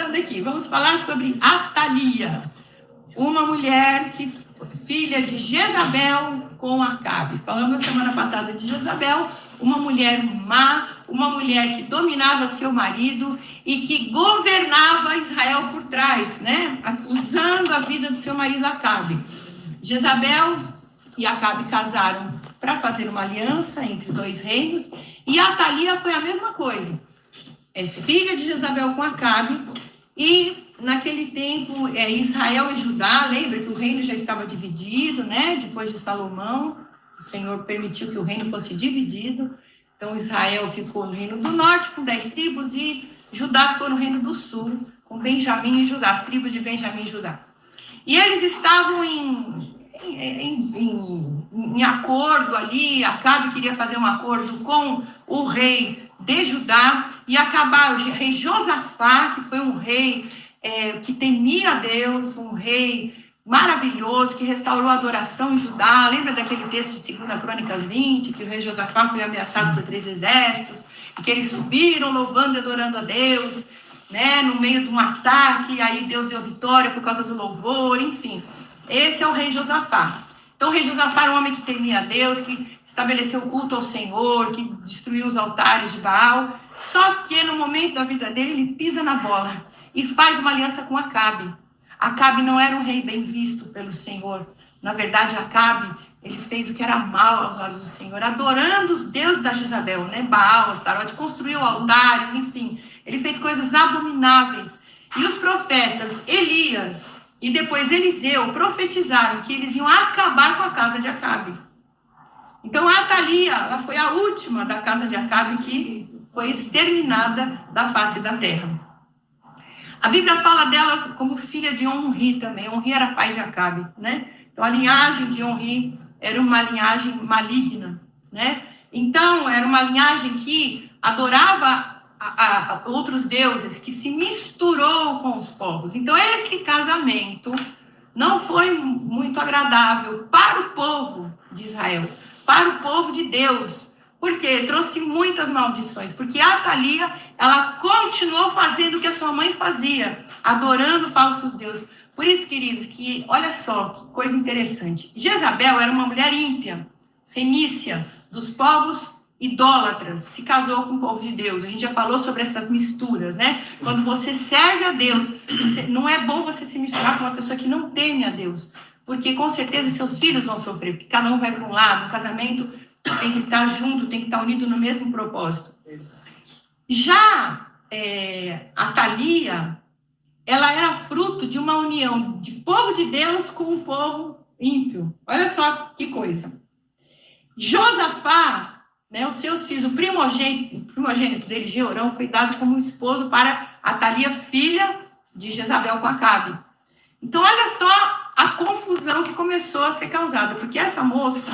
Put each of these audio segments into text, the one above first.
voltando aqui, vamos falar sobre Atalia, uma mulher que filha de Jezabel com Acabe. Falamos na semana passada de Jezabel, uma mulher má, uma mulher que dominava seu marido e que governava Israel por trás, né? Usando a vida do seu marido Acabe. Jezabel e Acabe casaram para fazer uma aliança entre dois reinos, e Atalia foi a mesma coisa. É filha de Jezabel com Acabe, e naquele tempo Israel e Judá, lembra que o reino já estava dividido, né? Depois de Salomão, o Senhor permitiu que o reino fosse dividido. Então Israel ficou no reino do norte com 10 tribos e Judá ficou no reino do sul com Benjamim e Judá, as tribos de Benjamim e Judá. E eles estavam em acordo ali. Acabe queria fazer um acordo com o rei de Judá e acabar o rei Josafá, que foi um rei que temia a Deus, um rei maravilhoso, que restaurou a adoração em Judá. Lembra daquele texto de 2 Crônicas 20, que o rei Josafá foi ameaçado por 3 exércitos, e que eles subiram louvando e adorando a Deus, né, no meio de um ataque, e aí Deus deu vitória por causa do louvor, enfim. Esse é o rei Josafá. Então o rei Josafá era um homem que temia a Deus, que estabeleceu o culto ao Senhor, que destruiu os altares de Baal. Só que no momento da vida dele, ele pisa na bola e faz uma aliança com Acabe. Acabe não era um rei bem visto pelo Senhor. Na verdade, Acabe, ele fez o que era mal aos olhos do Senhor, adorando os deuses da Jezabel, né? Baal, Astarote, construiu altares, enfim. Ele fez coisas abomináveis. E os profetas Elias e depois Eliseu profetizaram que eles iam acabar com a casa de Acabe. Então, a Atalia, ela foi a última da casa de Acabe que foi exterminada da face da terra. A Bíblia fala dela como filha de Onri também. Onri era pai de Acabe, né? Então, a linhagem de Onri era uma linhagem maligna, né? Então, era uma linhagem que adorava a outros deuses, que se misturou com os povos. Então, esse casamento não foi muito agradável para o povo de Israel, para o povo de Deus, porque trouxe muitas maldições, porque a Atalia, ela continuou fazendo o que a sua mãe fazia, adorando falsos deuses. Por isso, queridos, que olha só que coisa interessante. Jezabel era uma mulher ímpia, fenícia, dos povos idólatras, se casou com o povo de Deus. A gente já falou sobre essas misturas, né? Quando você serve a Deus, não é bom você se misturar com uma pessoa que não teme a Deus, porque com certeza seus filhos vão sofrer, porque cada um vai para um lado. No casamento tem que estar junto, tem que estar unido no mesmo propósito. Já Atalia, ela era fruto de uma união de povo de Deus com o povo ímpio. Olha só que coisa. Josafá, né, os seus filhos, o primogênito dele, Jeorão, foi dado como esposo para Atalia, filha de Jezabel com Acabe. Então, olha só a confusão que começou a ser causada, porque essa moça,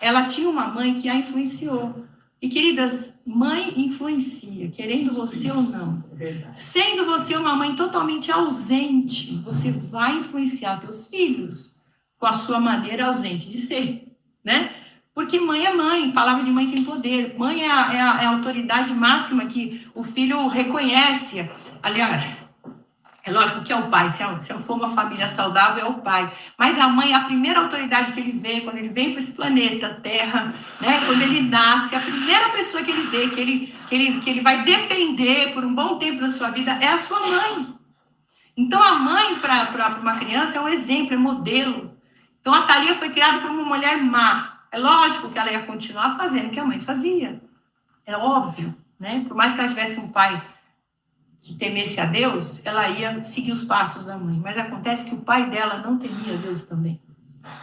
ela tinha uma mãe que a influenciou. E, queridas, mãe influencia, querendo você ou não. Sendo você uma mãe totalmente ausente, você vai influenciar teus filhos com a sua maneira ausente de ser, né? Porque mãe é mãe, palavra de mãe tem poder. Mãe é a autoridade máxima que o filho reconhece. Aliás, é lógico que é o pai, se for uma família saudável, é o pai. Mas a mãe é a primeira autoridade que ele vê, quando ele vem para esse planeta, Terra, né? Quando ele nasce, a primeira pessoa que ele vê, que ele vai depender por um bom tempo da sua vida, é a sua mãe. Então, a mãe, para uma criança, é um exemplo, é modelo. Então, a Atalia foi criada por uma mulher má. É lógico que ela ia continuar fazendo o que a mãe fazia. É óbvio, né? Por mais que ela tivesse um pai que temesse a Deus, ela ia seguir os passos da mãe. Mas acontece que o pai dela não temia a Deus também.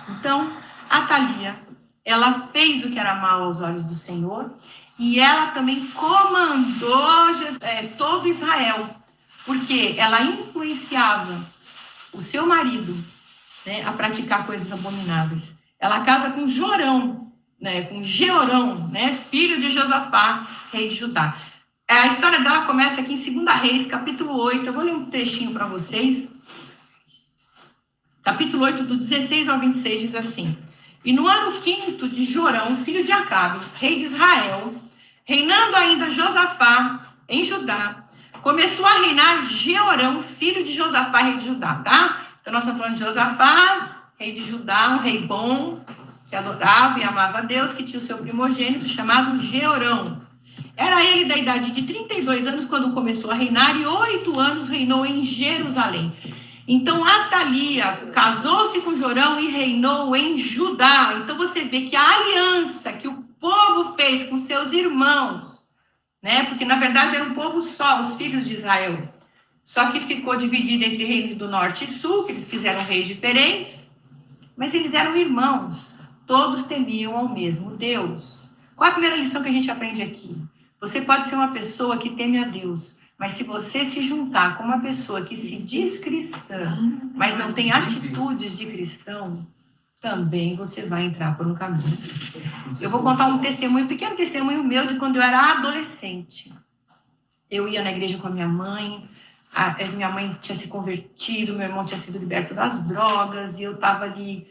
Então, a Atalia, ela fez o que era mal aos olhos do Senhor, e ela também comandou todo Israel, porque ela influenciava o seu marido, né, a praticar coisas abomináveis. Ela casa com Jorão, né, com Jeorão, né, filho de Josafá, rei de Judá. A história dela começa aqui em 2 Reis, capítulo 8. Eu vou ler um trechinho para vocês. Capítulo 8, do 16 ao 26, diz assim: E no ano 5º de Jorão, filho de Acabe, rei de Israel, reinando ainda Josafá em Judá, começou a reinar Jeorão, filho de Josafá, rei de Judá, tá? Então, nós estamos falando de Josafá, rei de Judá, um rei bom, que adorava e amava a Deus, que tinha o seu primogênito chamado Jeorão. Era ele da idade de 32 anos quando começou a reinar e 8 anos reinou em Jerusalém. Então, Atalia casou-se com Jorão e reinou em Judá. Então, você vê que a aliança que o povo fez com seus irmãos, né? Porque, na verdade, era um povo só, os filhos de Israel. Só que ficou dividido entre reino do norte e sul, que eles fizeram reis diferentes. Mas eles eram irmãos. Todos temiam ao mesmo Deus. Qual é a primeira lição que a gente aprende aqui? Você pode ser uma pessoa que teme a Deus, mas se você se juntar com uma pessoa que se diz cristã, mas não tem atitudes de cristão, também você vai entrar por um caminho. Eu vou contar um testemunho, um pequeno testemunho meu de quando eu era adolescente. Eu ia na igreja com a minha mãe tinha se convertido, meu irmão tinha sido liberto das drogas, e eu estava ali.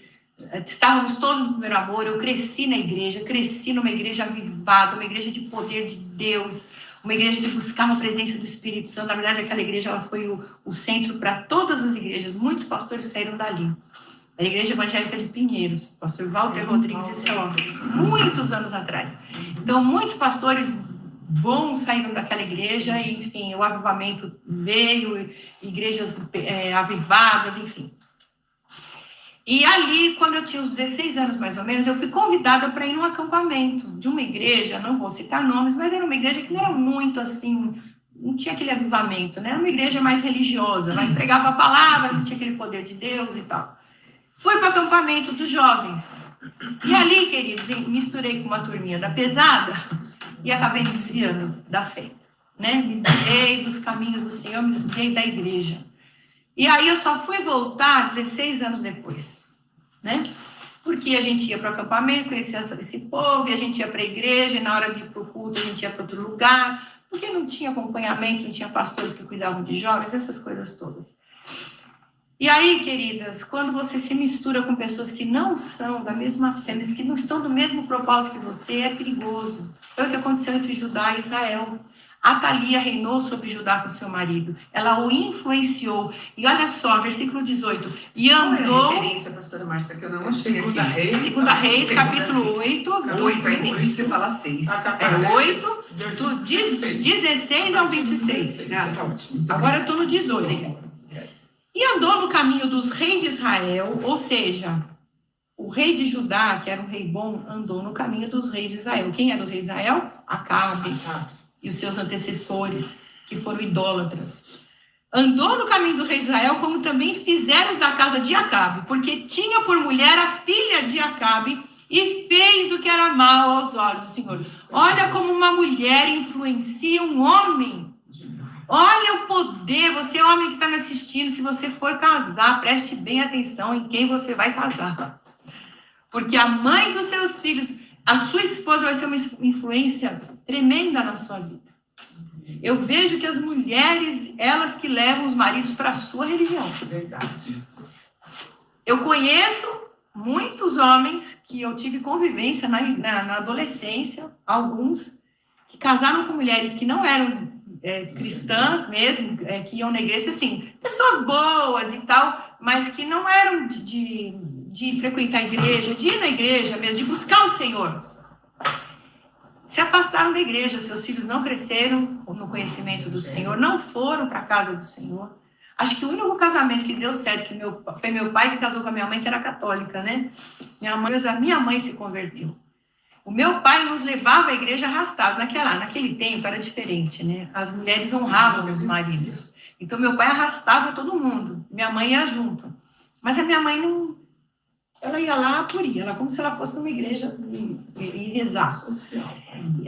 Estávamos todos no primeiro amor, eu cresci na igreja, cresci numa igreja avivada, uma igreja de poder de Deus, uma igreja que buscava a presença do Espírito Santo. Na verdade, aquela igreja ela foi o centro para todas as igrejas, muitos pastores saíram dali. A igreja evangélica de Pinheiros, pastor Walter Rodrigues e seu homem, muitos anos atrás. Então, muitos pastores bons saíram daquela igreja, e, enfim, o avivamento veio, igrejas avivadas, enfim. E ali, quando eu tinha uns 16 anos, mais ou menos, eu fui convidada para ir num acampamento de uma igreja, não vou citar nomes, mas era uma igreja que não era muito assim, não tinha aquele avivamento, né? Era uma igreja mais religiosa, ela entregava a palavra, não tinha aquele poder de Deus e tal. Fui para o acampamento dos jovens. E ali, queridos, misturei com uma turminha da pesada e acabei me desviando da fé, né? Me desviei dos caminhos do Senhor, me desviei da igreja. E aí eu só fui voltar 16 anos depois, né? Porque a gente ia para o acampamento, conhecia esse povo, e a gente ia para a igreja, e na hora de ir para o culto a gente ia para outro lugar, porque não tinha acompanhamento, não tinha pastores que cuidavam de jovens, essas coisas todas. E aí, queridas, quando você se mistura com pessoas que não são da mesma fé, mas que não estão do mesmo propósito que você, é perigoso. Foi o que aconteceu entre Judá e Israel. Atalia reinou sobre Judá com seu marido. Ela o influenciou. E olha só, versículo 18. E andou... Qual é a referência, pastora Márcia, que eu não achei aqui? Segunda Reis, capítulo 8. 8, aí entendi, você fala 6. É 8, do 16 ao 26. Agora eu estou no 18. E andou no caminho dos reis de Israel, ou seja, o rei de Judá, que era um rei bom, andou no caminho dos reis de Israel. Quem era os reis de Israel? Acabe e os seus antecessores, que foram idólatras. Andou no caminho dos reis de Israel, como também fizeram os da casa de Acabe, porque tinha por mulher a filha de Acabe e fez o que era mal aos olhos do Senhor. Olha como uma mulher influencia um homem. Olha o poder. Você, homem que está me assistindo, se você for casar, preste bem atenção em quem você vai casar. Porque a mãe dos seus filhos, a sua esposa vai ser uma influência tremenda na sua vida. Eu vejo que as mulheres, elas que levam os maridos para a sua religião. Eu conheço muitos homens que eu tive convivência na adolescência, alguns que casaram com mulheres que não eram cristãs mesmo, que iam na igreja, assim, pessoas boas e tal, mas que não eram de frequentar a igreja, de ir na igreja mesmo, de buscar o Senhor. Se afastaram da igreja, seus filhos não cresceram no conhecimento do Senhor, não foram para a casa do Senhor. Acho que o único casamento que deu certo, foi meu pai que casou com a minha mãe, que era católica, né? Minha mãe se converteu. O meu pai nos levava à igreja arrastados. Naquele tempo era diferente, né? As mulheres honravam os maridos. Então, meu pai arrastava todo mundo. Minha mãe ia junto. Mas a minha mãe não... Ela ia lá por ir. Ela como se ela fosse numa igreja e rezar.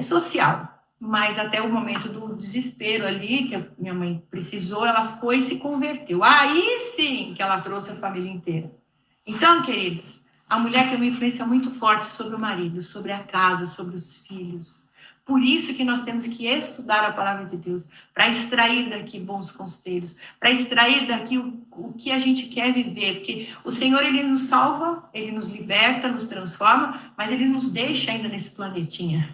Social. Mas até o momento do desespero ali, que a minha mãe precisou, ela foi e se converteu. Aí sim que ela trouxe a família inteira. Então, queridas, a mulher tem uma influência muito forte sobre o marido, sobre a casa, sobre os filhos. Por isso que nós temos que estudar a palavra de Deus, para extrair daqui bons conselhos, para extrair daqui o que a gente quer viver. Porque o Senhor, Ele nos salva, Ele nos liberta, nos transforma, mas Ele nos deixa ainda nesse planetinha.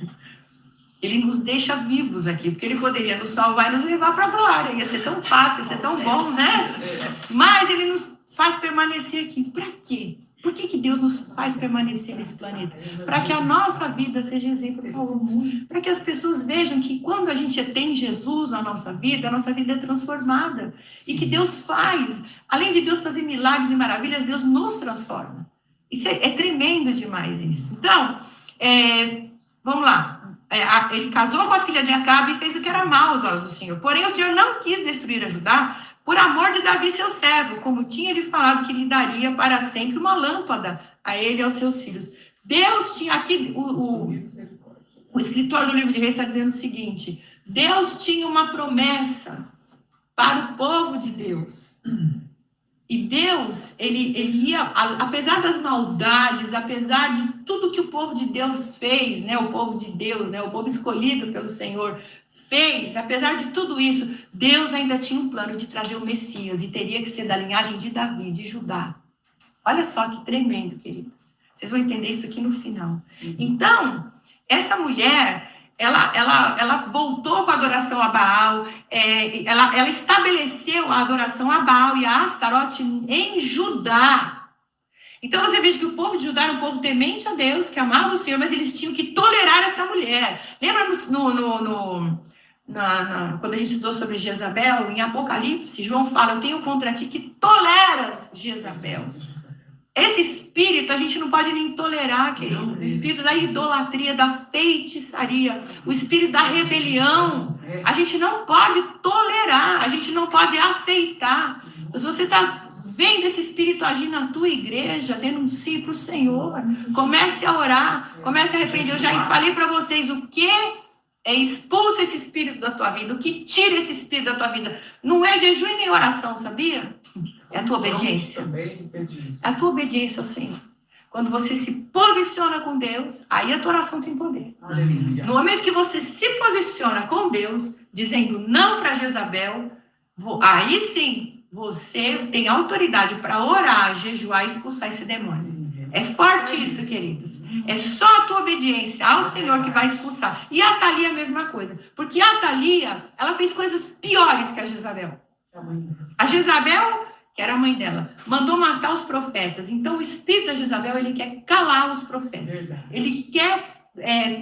Ele nos deixa vivos aqui, porque ele poderia nos salvar e nos levar para a glória. Ia ser tão fácil, ia ser tão bom, né? Mas ele nos faz permanecer aqui. Para quê? Por que Deus nos faz permanecer nesse planeta? Para que a nossa vida seja exemplo para o mundo. Para que as pessoas vejam que quando a gente tem Jesus na nossa vida, a nossa vida é transformada. E que Deus faz, além de Deus fazer milagres e maravilhas, Deus nos transforma. Isso é tremendo demais isso. Então, vamos lá. Ele casou com a filha de Acabe e fez o que era mal aos olhos do Senhor. Porém, o Senhor não quis destruir a Judá por amor de Davi, seu servo, como tinha lhe falado que lhe daria para sempre uma lâmpada a ele e aos seus filhos. Deus tinha aqui, o escritor do livro de Reis está dizendo o seguinte: Deus tinha uma promessa para o povo de Deus. E Deus, ele ia, apesar das maldades, apesar de tudo que o povo de Deus fez, né, o povo de Deus, né, o povo escolhido pelo Senhor fez, apesar de tudo isso, Deus ainda tinha um plano de trazer o Messias, e teria que ser da linhagem de Davi, de Judá. Olha só que tremendo, queridas. Vocês vão entender isso aqui no final. Então, essa mulher, ela voltou com a adoração a Baal, ela estabeleceu a adoração a Baal e a Astarote em Judá. Então você veja que o povo de Judá era um povo temente a Deus, que amava o Senhor, mas eles tinham que tolerar essa mulher. Lembra quando a gente estudou sobre Jezabel, em Apocalipse, João fala: eu tenho contra ti que toleras Jezabel. Esse espírito a gente não pode nem tolerar, querido. O espírito da idolatria, da feitiçaria, o espírito da rebelião, a gente não pode tolerar, a gente não pode aceitar. Se você está vendo esse espírito agir na tua igreja, denuncie para o Senhor. Comece a orar, comece a repreender. Eu já falei para vocês o que expulsa esse espírito da tua vida, o que tira esse espírito da tua vida. Não é jejum e nem oração, sabia? É a tua obediência. É a tua obediência ao Senhor. Quando você se posiciona com Deus, aí a tua oração tem poder. Aleluia. No momento que você se posiciona com Deus, dizendo não para Jezabel, aí sim, você tem autoridade para orar, jejuar e expulsar esse demônio. É forte isso, queridos. É só a tua obediência ao Senhor que vai expulsar. E a Atalia a mesma coisa. Porque a Atalia, ela fez coisas piores que a Jezabel. A Jezabel, que era a mãe dela, mandou matar os profetas. Então o espírito da Jezabel, ele quer calar os profetas. Ele quer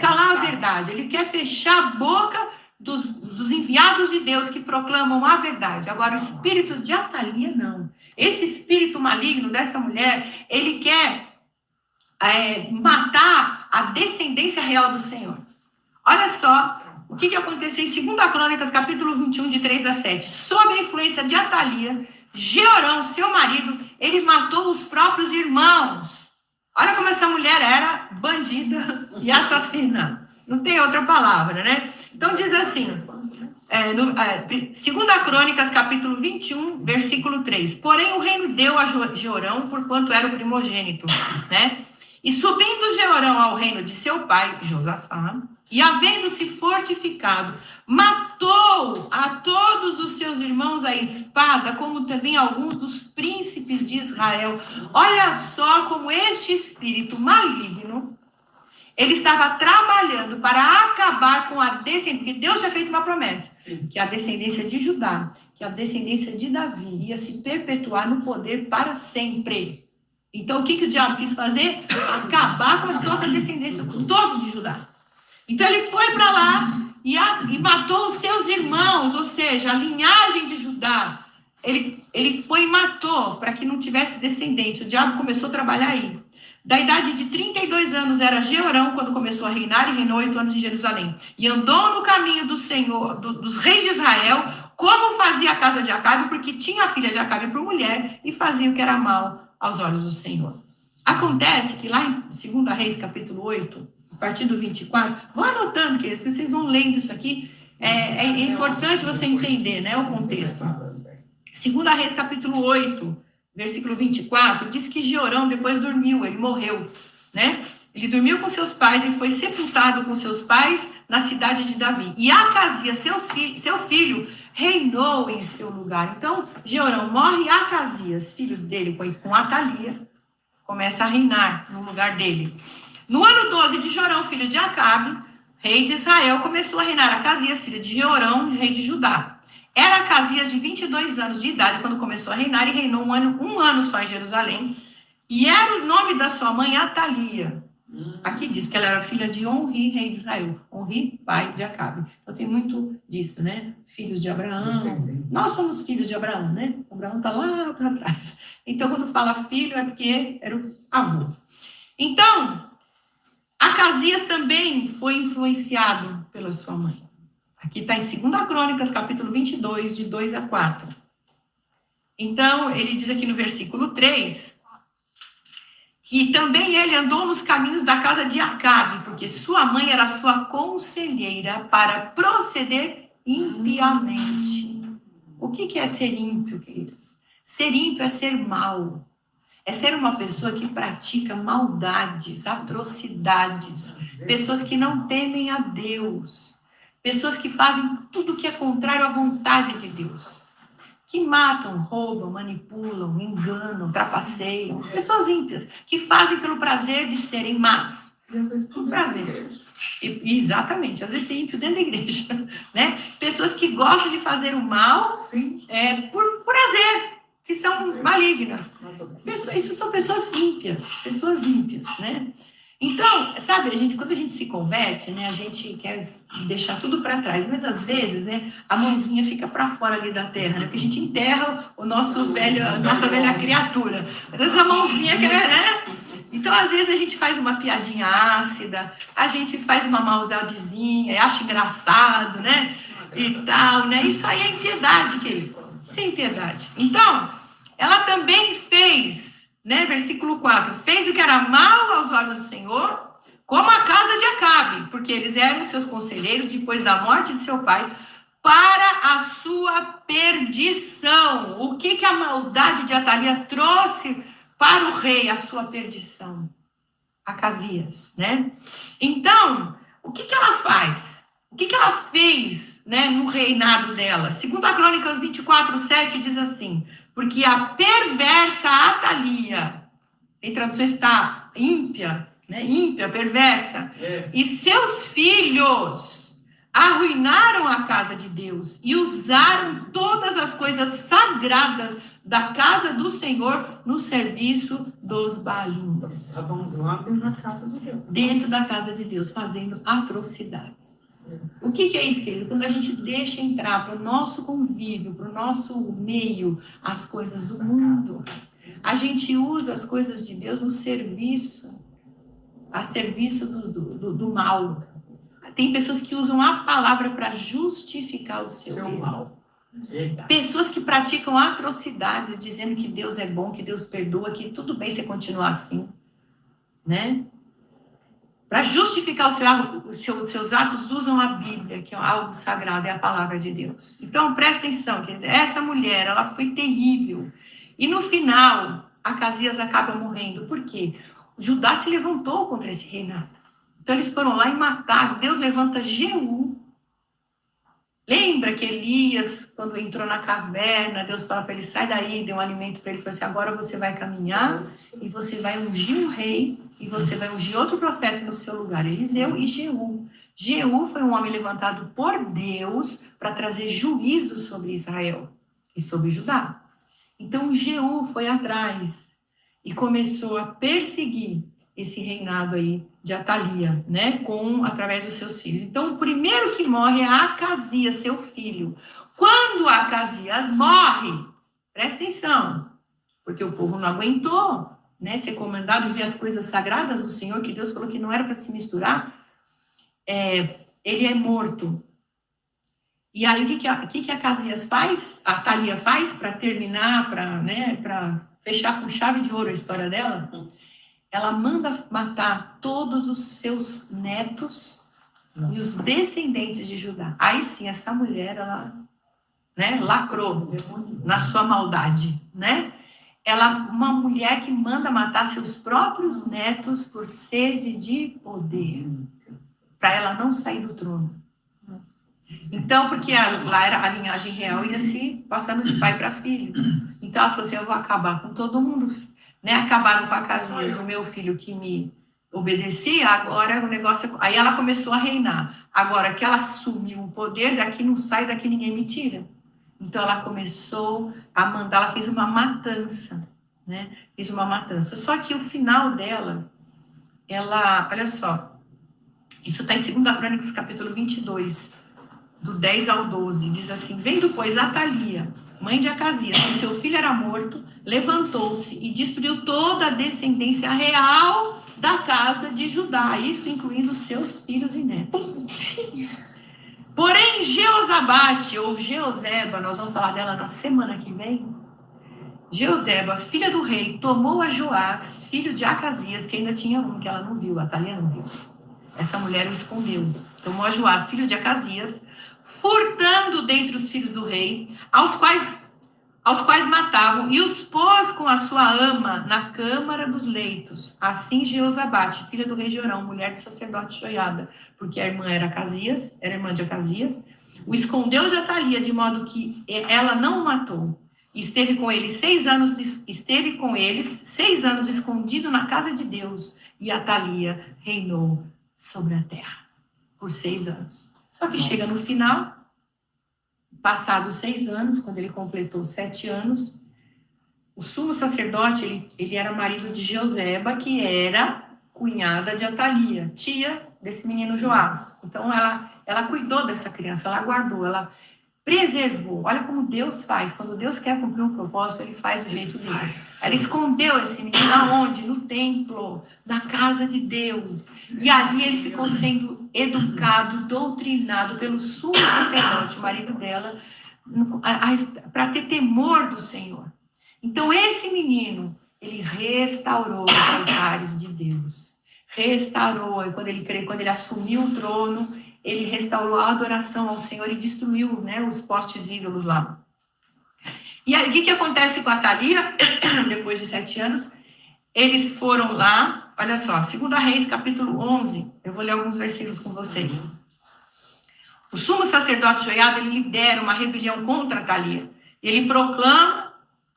calar a verdade. Ele quer fechar a boca dos enviados de Deus que proclamam a verdade. Agora o espírito de Atalia, não. Esse espírito maligno dessa mulher, ele quer matar a descendência real do Senhor. Olha só o que aconteceu em 2 Crônicas, capítulo 21, de 3 a 7. Sob a influência de Atalia, Jeorão, seu marido, ele matou os próprios irmãos. Olha como essa mulher era bandida e assassina. Não tem outra palavra, né? Então diz assim, 2 Crônicas, capítulo 21, versículo 3. Porém, o reino deu a Jeorão, porquanto era o primogênito, né? E subindo Jeorão ao reino de seu pai, Josafá, e havendo-se fortificado, matou a todos os seus irmãos à espada, como também alguns dos príncipes de Israel. Olha só como este espírito maligno, ele estava trabalhando para acabar com a descendência, porque Deus tinha feito uma promessa, que a descendência de Judá, que a descendência de Davi ia se perpetuar no poder para sempre. Então, o que o diabo quis fazer? Acabar com toda a descendência, com todos de Judá. Então, ele foi para lá e matou os seus irmãos, ou seja, a linhagem de Judá. Ele foi e matou para que não tivesse descendência. O diabo começou a trabalhar aí. Da idade de 32 anos era Jeorão quando começou a reinar, e reinou 8 anos em Jerusalém. E andou no caminho do Senhor, dos reis de Israel, como fazia a casa de Acabe, porque tinha a filha de Acabe por mulher e fazia o que era mal aos olhos do Senhor. Acontece que lá em 2 Reis, capítulo 8, a partir do 24, vão anotando, queridos, que vocês vão lendo isso aqui, é importante você entender, né, o contexto. 2 Reis, capítulo 8, versículo 24, diz que Jeorão depois dormiu, ele morreu, né? Ele dormiu com seus pais e foi sepultado com seus pais na cidade de Davi. E Acasias, seu filho, reinou em seu lugar. Então, Jeorão morre e Acasias, filho dele, com Atalia, começa a reinar no lugar dele. No ano 12 de Jorão, filho de Acabe, rei de Israel, começou a reinar Acasias, filho de Jeorão, rei de Judá. Era Acasias de 22 anos de idade quando começou a reinar e reinou um ano só em Jerusalém. E era o nome da sua mãe Atalia. Aqui diz que ela era filha de Onri, rei de Israel. Onri, pai de Acabe. Então tem muito disso, né? Filhos de Abraão. Nós somos filhos de Abraão, né? Abraão está lá para trás. Então quando fala filho é porque era o avô. Então, Acasias também foi influenciado pela sua mãe. Aqui está em 2 Crônicas, capítulo 22, de 2 a 4. Então, ele diz aqui no versículo 3, que também ele andou nos caminhos da casa de Acabe, porque sua mãe era sua conselheira para proceder impiamente. O que é ser ímpio, queridos? Ser ímpio é ser mau. É ser uma pessoa que pratica maldades, atrocidades, pessoas que não temem a Deus, pessoas que fazem tudo que é contrário à vontade de Deus, que matam, roubam, manipulam, enganam, trapaceiam, pessoas ímpias, que fazem pelo prazer de serem más. Por prazer. Exatamente, às vezes tem ímpio dentro da igreja, né? Pessoas que gostam de fazer o mal por prazer, que são malignas. Isso são pessoas ímpias, né? Então, sabe, quando a gente se converte, né, a gente quer deixar tudo para trás, mas às vezes, né, a mãozinha fica para fora ali da terra, né, porque a gente enterra a nossa velha criatura. Às vezes a mãozinha quer, né? Então, às vezes a gente faz uma piadinha ácida, a gente faz uma maldadezinha, acha engraçado, né? E tal, né? Isso aí é impiedade, queridos. Isso é impiedade. Então, ela também fez, né? Versículo 4. Fez o que era mal aos olhos do Senhor, como a casa de Acabe, porque eles eram seus conselheiros depois da morte de seu pai, para a sua perdição. O que a maldade de Atalia trouxe para o rei? A sua perdição. Acasias, né? Então, o que ela faz? O que ela fez, né, no reinado dela? 2 Crônicas 24, 7 diz assim: porque a perversa Atalia, em traduções está ímpia, né? Ímpia, perversa, e seus filhos arruinaram a casa de Deus e usaram todas as coisas sagradas da casa do Senhor no serviço dos Baalins. Vamos lá dentro da casa de Deus. Dentro da casa de Deus, fazendo atrocidades. O que é isso, querido? Quando a gente deixa entrar para o nosso convívio, para o nosso meio, as coisas do mundo, a gente usa as coisas de Deus no serviço, a serviço do mal. Tem pessoas que usam a palavra para justificar o seu mal. Pessoas que praticam atrocidades, dizendo que Deus é bom, que Deus perdoa, que tudo bem você continuar assim, né? Para justificar os seus atos, usam a Bíblia, que é algo sagrado, é a palavra de Deus. Então, presta atenção, quer dizer, essa mulher, ela foi terrível. E no final, Acasias acaba morrendo. Por quê? Judá se levantou contra esse reinado. Então, eles foram lá e mataram. Deus levanta Jeú. Lembra que Elias, quando entrou na caverna, Deus fala para ele, sai daí, deu um alimento para ele, falou assim, agora você vai caminhar e você vai ungir um rei e você vai ungir outro profeta no seu lugar, Eliseu e Jeú. Jeú foi um homem levantado por Deus para trazer juízo sobre Israel e sobre Judá. Então, Jeú foi atrás e começou a perseguir esse reinado aí de Atalia, né, através dos seus filhos. Então, o primeiro que morre é Acasias, seu filho. Quando Acasias morre, presta atenção, porque o povo não aguentou, né, ser comandado e ver as coisas sagradas do Senhor, que Deus falou que não era para se misturar, ele é morto. E aí, o que Acasias faz? A Atalia faz para terminar, para fechar com chave de ouro a história dela? Ela manda matar todos os seus netos e os descendentes de Judá. Aí sim, essa mulher, ela, né, lacrou na sua maldade, né? Uma mulher que manda matar seus próprios netos por sede de poder, para ela não sair do trono. Então, porque lá era a linhagem real, ia se passando de pai para filho. Então ela falou assim, eu vou acabar com todo mundo, né? Acabaram com Acasias, o meu filho que me obedecia, agora o negócio... Aí ela começou a reinar. Agora que ela assumiu o poder, daqui não sai, daqui ninguém me tira. Então ela começou a mandar, ela fez uma matança, né? Fez uma matança. Só que o final dela, ela, olha só, isso está em 2 Crônicas, capítulo 22, do 10 ao 12, diz assim: vendo, pois, Atalia, mãe de Acasias, que seu filho era morto, levantou-se e destruiu toda a descendência real da casa de Judá, isso incluindo seus filhos e netos. Porém, Jeozabade, ou Jeozeba, nós vamos falar dela na semana que vem, Jeozeba, filha do rei, tomou a Joás, filho de Acasias, porque ainda tinha um que ela não viu, a Atalia não viu. Essa mulher o escondeu. Tomou a Joás, filho de Acasias, furtando dentre os filhos do rei, aos quais matavam, e os pôs com a sua ama na câmara dos leitos. Assim Jeozabade, filha do rei Jorão, mulher do sacerdote Joiada, porque a irmã era irmã de Acasias, o escondeu de Atalia, de modo que ela não o matou. Esteve com eles 6 anos escondido na casa de Deus, e Atalia reinou sobre a terra por 6 anos. Só que chega no final, passados 6 anos, quando ele completou 7 anos, o sumo sacerdote, ele era marido de Jeozeba, que era cunhada de Atalia, tia desse menino Joás. Então, ela cuidou dessa criança, ela guardou, ela preservou. Olha como Deus faz. Quando Deus quer cumprir um propósito, ele faz o jeito dele. Ela escondeu esse menino aonde? No templo, na casa de Deus. E ali ele ficou sendo educado, doutrinado pelo sumo sacerdote, o marido dela, para ter temor do Senhor. Então, esse menino, ele restaurou os altares de Deus. Restaurou. E quando ele assumiu o trono, ele restaurou a adoração ao Senhor e destruiu, né, os postes ídolos lá. E aí, o que acontece com a Atalia? Depois de 7 anos, eles foram lá, olha só, 2 Reis, capítulo 11, eu vou ler alguns versículos com vocês. O sumo sacerdote Joiada, ele lidera uma rebelião contra Atalia. Ele proclama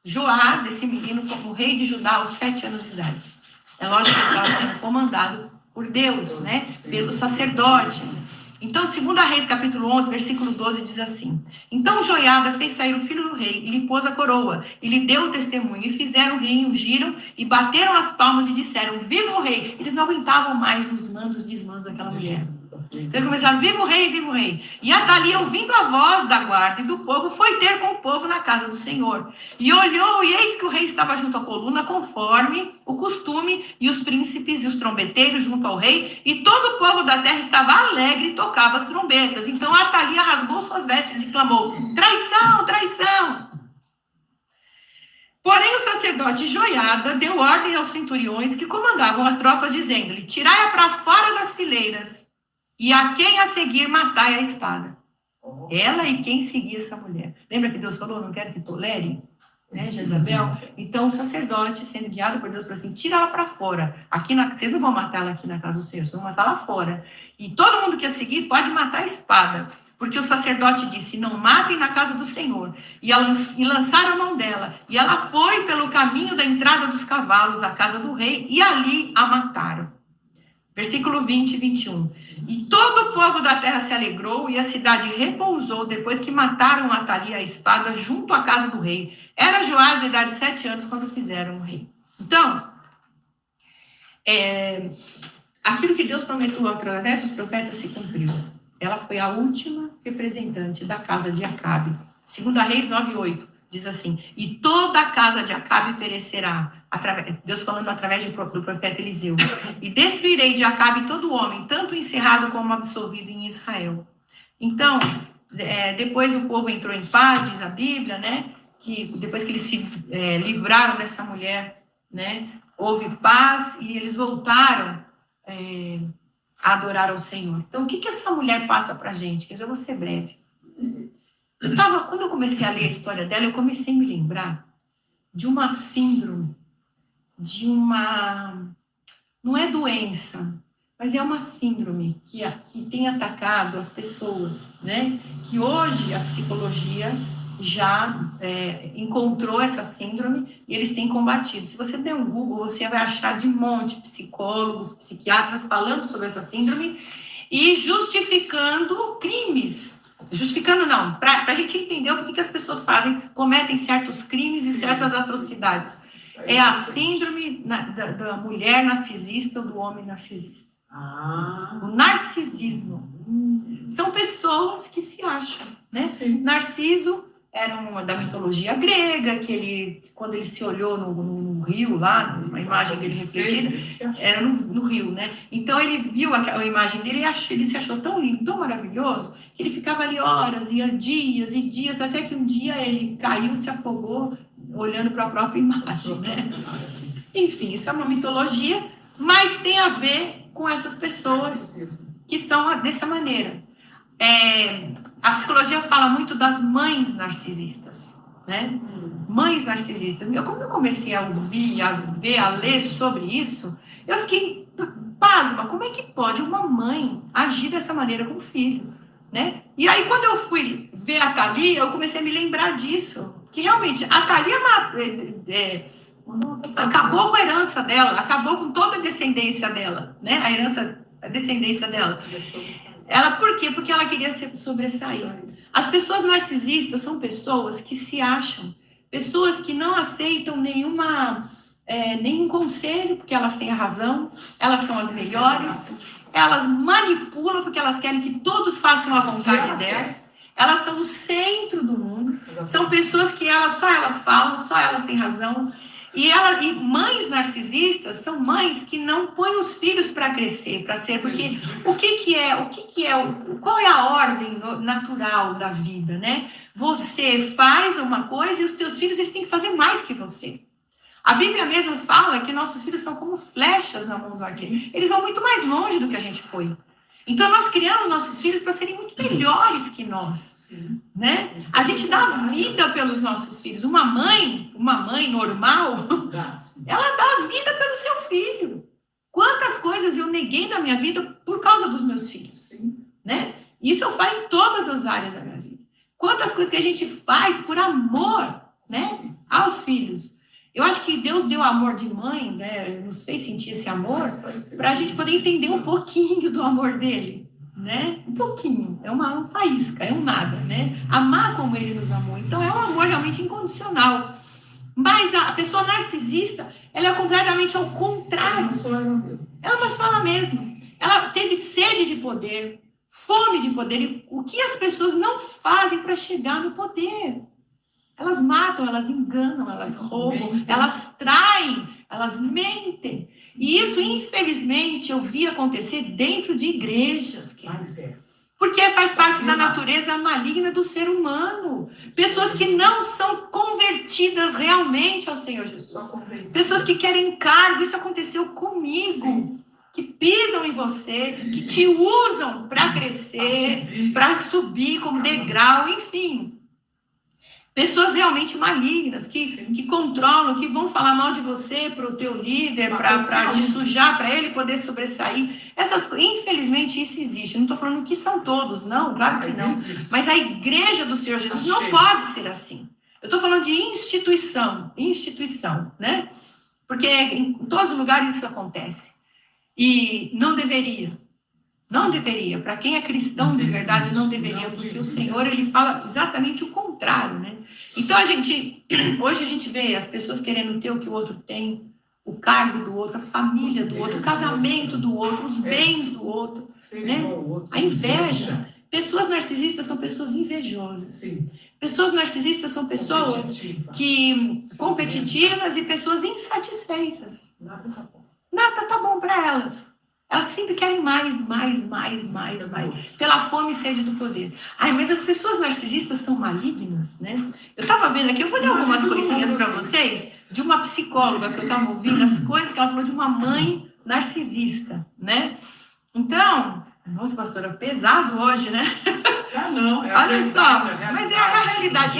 Joás, esse menino, como rei de Judá aos 7 anos de idade. É lógico que ele estava sendo comandado por Deus, né, pelo sacerdote. Então, 2 Reis, capítulo 11, versículo 12, diz assim: então Joiada fez sair o filho do rei, e lhe pôs a coroa, e lhe deu o testemunho, e fizeram o rei, ungiram, e bateram as palmas, e disseram: viva o rei! Eles não aguentavam mais os mandos e desmandos daquela mulher. Então, eles começaram: viva o rei, viva o rei! E Atalia, ouvindo a voz da guarda e do povo, foi ter com o povo na casa do Senhor. E olhou, e eis que o rei estava junto à coluna, conforme o costume, e os príncipes e os trombeteiros junto ao rei, e todo o povo da terra estava alegre e tocava as trombetas. Então Atalia rasgou suas vestes e clamou: traição, traição! Porém, o sacerdote Joiada deu ordem aos centuriões que comandavam as tropas, dizendo-lhe: tirai-a para fora das fileiras, e a quem a seguir, matai a espada. Ela e quem seguia essa mulher. Lembra que Deus falou: não quero que tolere, né, Jezabel? Então, o sacerdote, sendo guiado por Deus, falou assim: tira ela para fora. Vocês não vão matar ela aqui na casa do Senhor, vocês vão matar lá fora. E todo mundo que a seguir pode matar a espada. Porque o sacerdote disse: não matem na casa do Senhor. E lançaram a mão dela. E ela foi pelo caminho da entrada dos cavalos à casa do rei, e ali a mataram. Versículo 20 e 21. E todo o povo da terra se alegrou, e a cidade repousou depois que mataram Atalia a espada junto à casa do rei. Era Joás de idade de 7 anos quando fizeram o rei. Então, aquilo que Deus prometeu através dos profetas se cumpriu. Ela foi a última representante da casa de Acabe. 2 Reis 9:8 diz assim: e toda a casa de Acabe perecerá. Deus falando através do profeta Eliseu: e destruirei de Acabe todo homem, tanto encerrado como absolvido em Israel. Então, depois o povo entrou em paz, diz a Bíblia, né? Que depois que eles se livraram dessa mulher, né? Houve paz e eles voltaram a adorar ao Senhor. Então, o que essa mulher passa pra gente? Eu vou ser breve. Quando eu comecei a ler a história dela, eu comecei a me lembrar de uma síndrome, não é doença, mas é uma síndrome que tem atacado as pessoas, né? Que hoje a psicologia já encontrou essa síndrome e eles têm combatido. Se você der um Google, você vai achar de monte psicólogos, psiquiatras falando sobre essa síndrome e justificando crimes. Justificando não, para a gente entender o que as pessoas cometem certos crimes e certas atrocidades. É a síndrome da mulher narcisista ou do homem narcisista. O narcisismo. São pessoas que se acham, né? Sim. Narciso era uma da mitologia grega, que ele, quando ele se olhou no rio lá, uma imagem dele refletida, era no rio, né? Então ele viu a imagem dele e ele se achou tão lindo, tão maravilhoso, que ele ficava ali horas, e dias e dias, até que um dia ele caiu e se afogou, olhando para a própria imagem, né? Enfim, isso é uma mitologia, mas tem a ver com essas pessoas que são dessa maneira. A psicologia fala muito das mães narcisistas, né? Mães narcisistas. Quando eu comecei a ouvir, a ver, a ler sobre isso, eu fiquei pasma. Como é que pode uma mãe agir dessa maneira com o filho, né? E aí, quando eu fui ver a Thalia, eu comecei a me lembrar disso. Que realmente, a Thalia acabou com a herança dela, acabou com toda a descendência dela, né? A descendência dela. Ela, por quê? Porque ela queria se sobressair. As pessoas narcisistas são pessoas que se acham, pessoas que não aceitam nenhum conselho, porque elas têm a razão, elas são as melhores, elas manipulam porque elas querem que todos façam a vontade dela, elas são o centro do mundo, são pessoas que só elas falam, só elas têm razão. E mães narcisistas são mães que não põem os filhos para crescer, para ser, porque qual é a ordem natural da vida, né? Você faz uma coisa e os teus filhos eles têm que fazer mais que você. A Bíblia mesmo fala que nossos filhos são como flechas na mão do arqueiro. Eles vão muito mais longe do que a gente foi. Então nós criamos nossos filhos para serem muito melhores que nós. Né? A gente dá vida pelos nossos filhos. Uma mãe normal, ela dá vida pelo seu filho. Quantas coisas eu neguei na minha vida por causa dos meus filhos, né? Isso eu faço em todas as áreas da minha vida. Quantas coisas que a gente faz por amor, né, aos filhos. Eu acho que Deus deu amor de mãe, né, nos fez sentir esse amor, para a gente poder entender um pouquinho do amor dele. Né? Um pouquinho, é uma faísca, é um nada, né? Amar como ele nos amou. Então, é um amor realmente incondicional. Mas a pessoa narcisista, ela é completamente ao contrário. Ela é só ela mesma. Ela teve sede de poder, fome de poder. E o que as pessoas não fazem para chegar no poder? Elas matam, elas enganam, elas roubam, elas traem, elas mentem. E isso, infelizmente, eu vi acontecer dentro de igrejas. Porque faz parte da natureza maligna do ser humano. Pessoas que não são convertidas realmente ao Senhor Jesus. Pessoas que querem cargo. Isso aconteceu comigo. Que pisam em você, que te usam para crescer, para subir como degrau, enfim. Pessoas realmente malignas, que controlam, que vão falar mal de você para o teu líder, para te sujar, para ele poder sobressair. Infelizmente, isso existe. Eu não estou falando que são todos, não, claro que não. Mas a igreja do Senhor Jesus não pode ser assim. Eu estou falando de instituição, né? Porque em todos os lugares isso acontece. E não deveria. Não deveria. Para quem é cristão de verdade, não deveria, porque o Senhor, ele fala exatamente o contrário, né? Então, hoje a gente vê as pessoas querendo ter o que o outro tem, o cargo do outro, a família do outro, o casamento do outro, os bens do outro, né? A inveja. Pessoas narcisistas são pessoas invejosas. Pessoas narcisistas são pessoas competitivas e pessoas insatisfeitas. Nada tá bom para elas. Elas sempre querem mais, pela fome e sede do poder. Mas as pessoas narcisistas são malignas, né? Eu estava vendo aqui, eu vou ler algumas coisinhas para vocês, de uma psicóloga que eu estava ouvindo, as coisas que ela falou de uma mãe narcisista, né? Então, nossa, pastora, pesado hoje, né? Não, olha só, mas é a realidade.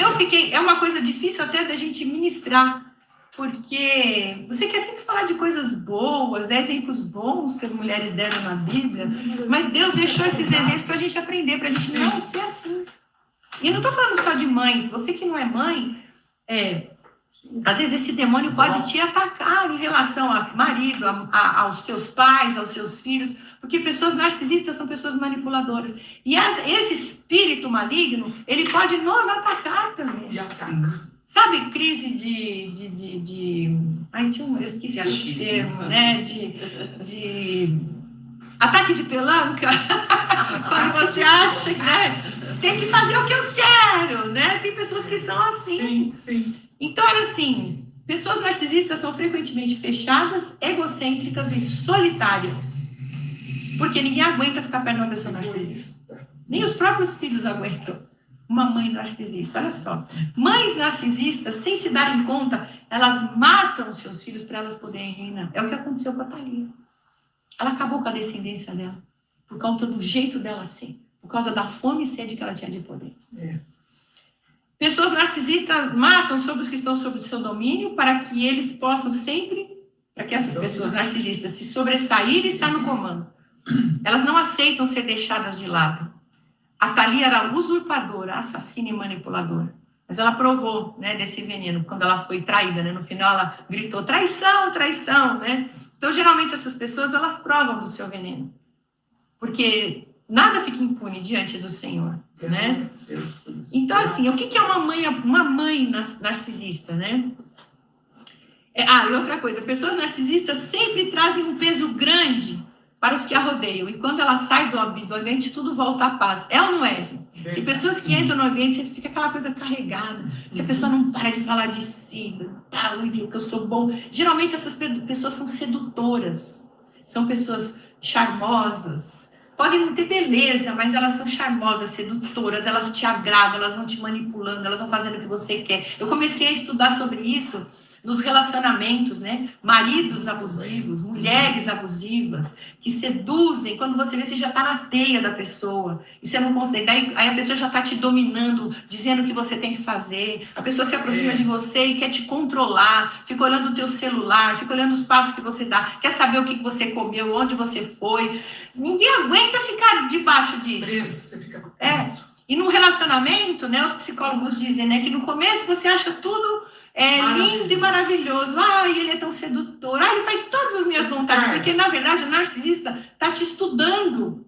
É uma coisa difícil até da gente ministrar, porque você quer sempre falar de coisas boas, né? Exemplos bons que as mulheres deram na Bíblia, mas Deus deixou esses exemplos para a gente aprender, para a gente não ser assim. E não estou falando só de mães. Você que não é mãe, às vezes esse demônio pode te atacar em relação ao marido, aos teus pais, aos seus filhos, porque pessoas narcisistas são pessoas manipuladoras. E esse espírito maligno, ele pode nos atacar também. Sabe, crise eu esqueci o termo, né? De ataque de pelanca. Quando você acha que, né, tem que fazer o que eu quero, né? Tem pessoas que são assim. Sim. Então, olha assim, pessoas narcisistas são frequentemente fechadas, egocêntricas e solitárias. Porque ninguém aguenta ficar perto de uma pessoa narcisista. Nem os próprios filhos aguentam uma mãe narcisista. Olha só. Mães narcisistas, sem se darem conta, elas matam os seus filhos para elas poderem reinar. É o que aconteceu com a Thalia. Ela acabou com a descendência dela. Por causa do jeito dela ser. Por causa da fome e sede que ela tinha de poder. Pessoas narcisistas matam sobre os que estão sob o seu domínio para que eles possam sempre, para que essas pessoas narcisistas se sobressaírem e estar no comando. Elas não aceitam ser deixadas de lado. A Thalia era usurpadora, assassina e manipuladora. Mas ela provou, né, desse veneno quando ela foi traída, né? No final ela gritou, traição, traição, né? Então, geralmente, essas pessoas, elas provam do seu veneno. Porque nada fica impune diante do Senhor, né? Então, assim, o que é uma mãe narcisista, né? E outra coisa, pessoas narcisistas sempre trazem um peso grande para os que a rodeiam. E quando ela sai do ambiente, tudo volta à paz. É ou não é, gente? Tem pessoas que entram no ambiente, sempre fica aquela coisa carregada, que a pessoa não para de falar de si, que eu sou bom. Geralmente, essas pessoas são sedutoras. São pessoas charmosas. Podem não ter beleza, mas elas são charmosas, sedutoras, elas te agradam, elas vão te manipulando, elas vão fazendo o que você quer. Eu comecei a estudar sobre isso nos relacionamentos, né? Maridos abusivos, mulheres abusivas, que seduzem, quando você vê, você já está na teia da pessoa, e você não consegue, aí a pessoa já está te dominando, dizendo o que você tem que fazer, a pessoa se aproxima de você e quer te controlar, fica olhando o teu celular, fica olhando os passos que você dá, quer saber o que você comeu, onde você foi, ninguém aguenta ficar debaixo disso. Preso, você fica com isso. E no relacionamento, né, os psicólogos dizem, né, que no começo você acha tudo lindo e maravilhoso. Ele é tão sedutor. Ele faz todas as minhas vontades. Porque, na verdade, o narcisista está te estudando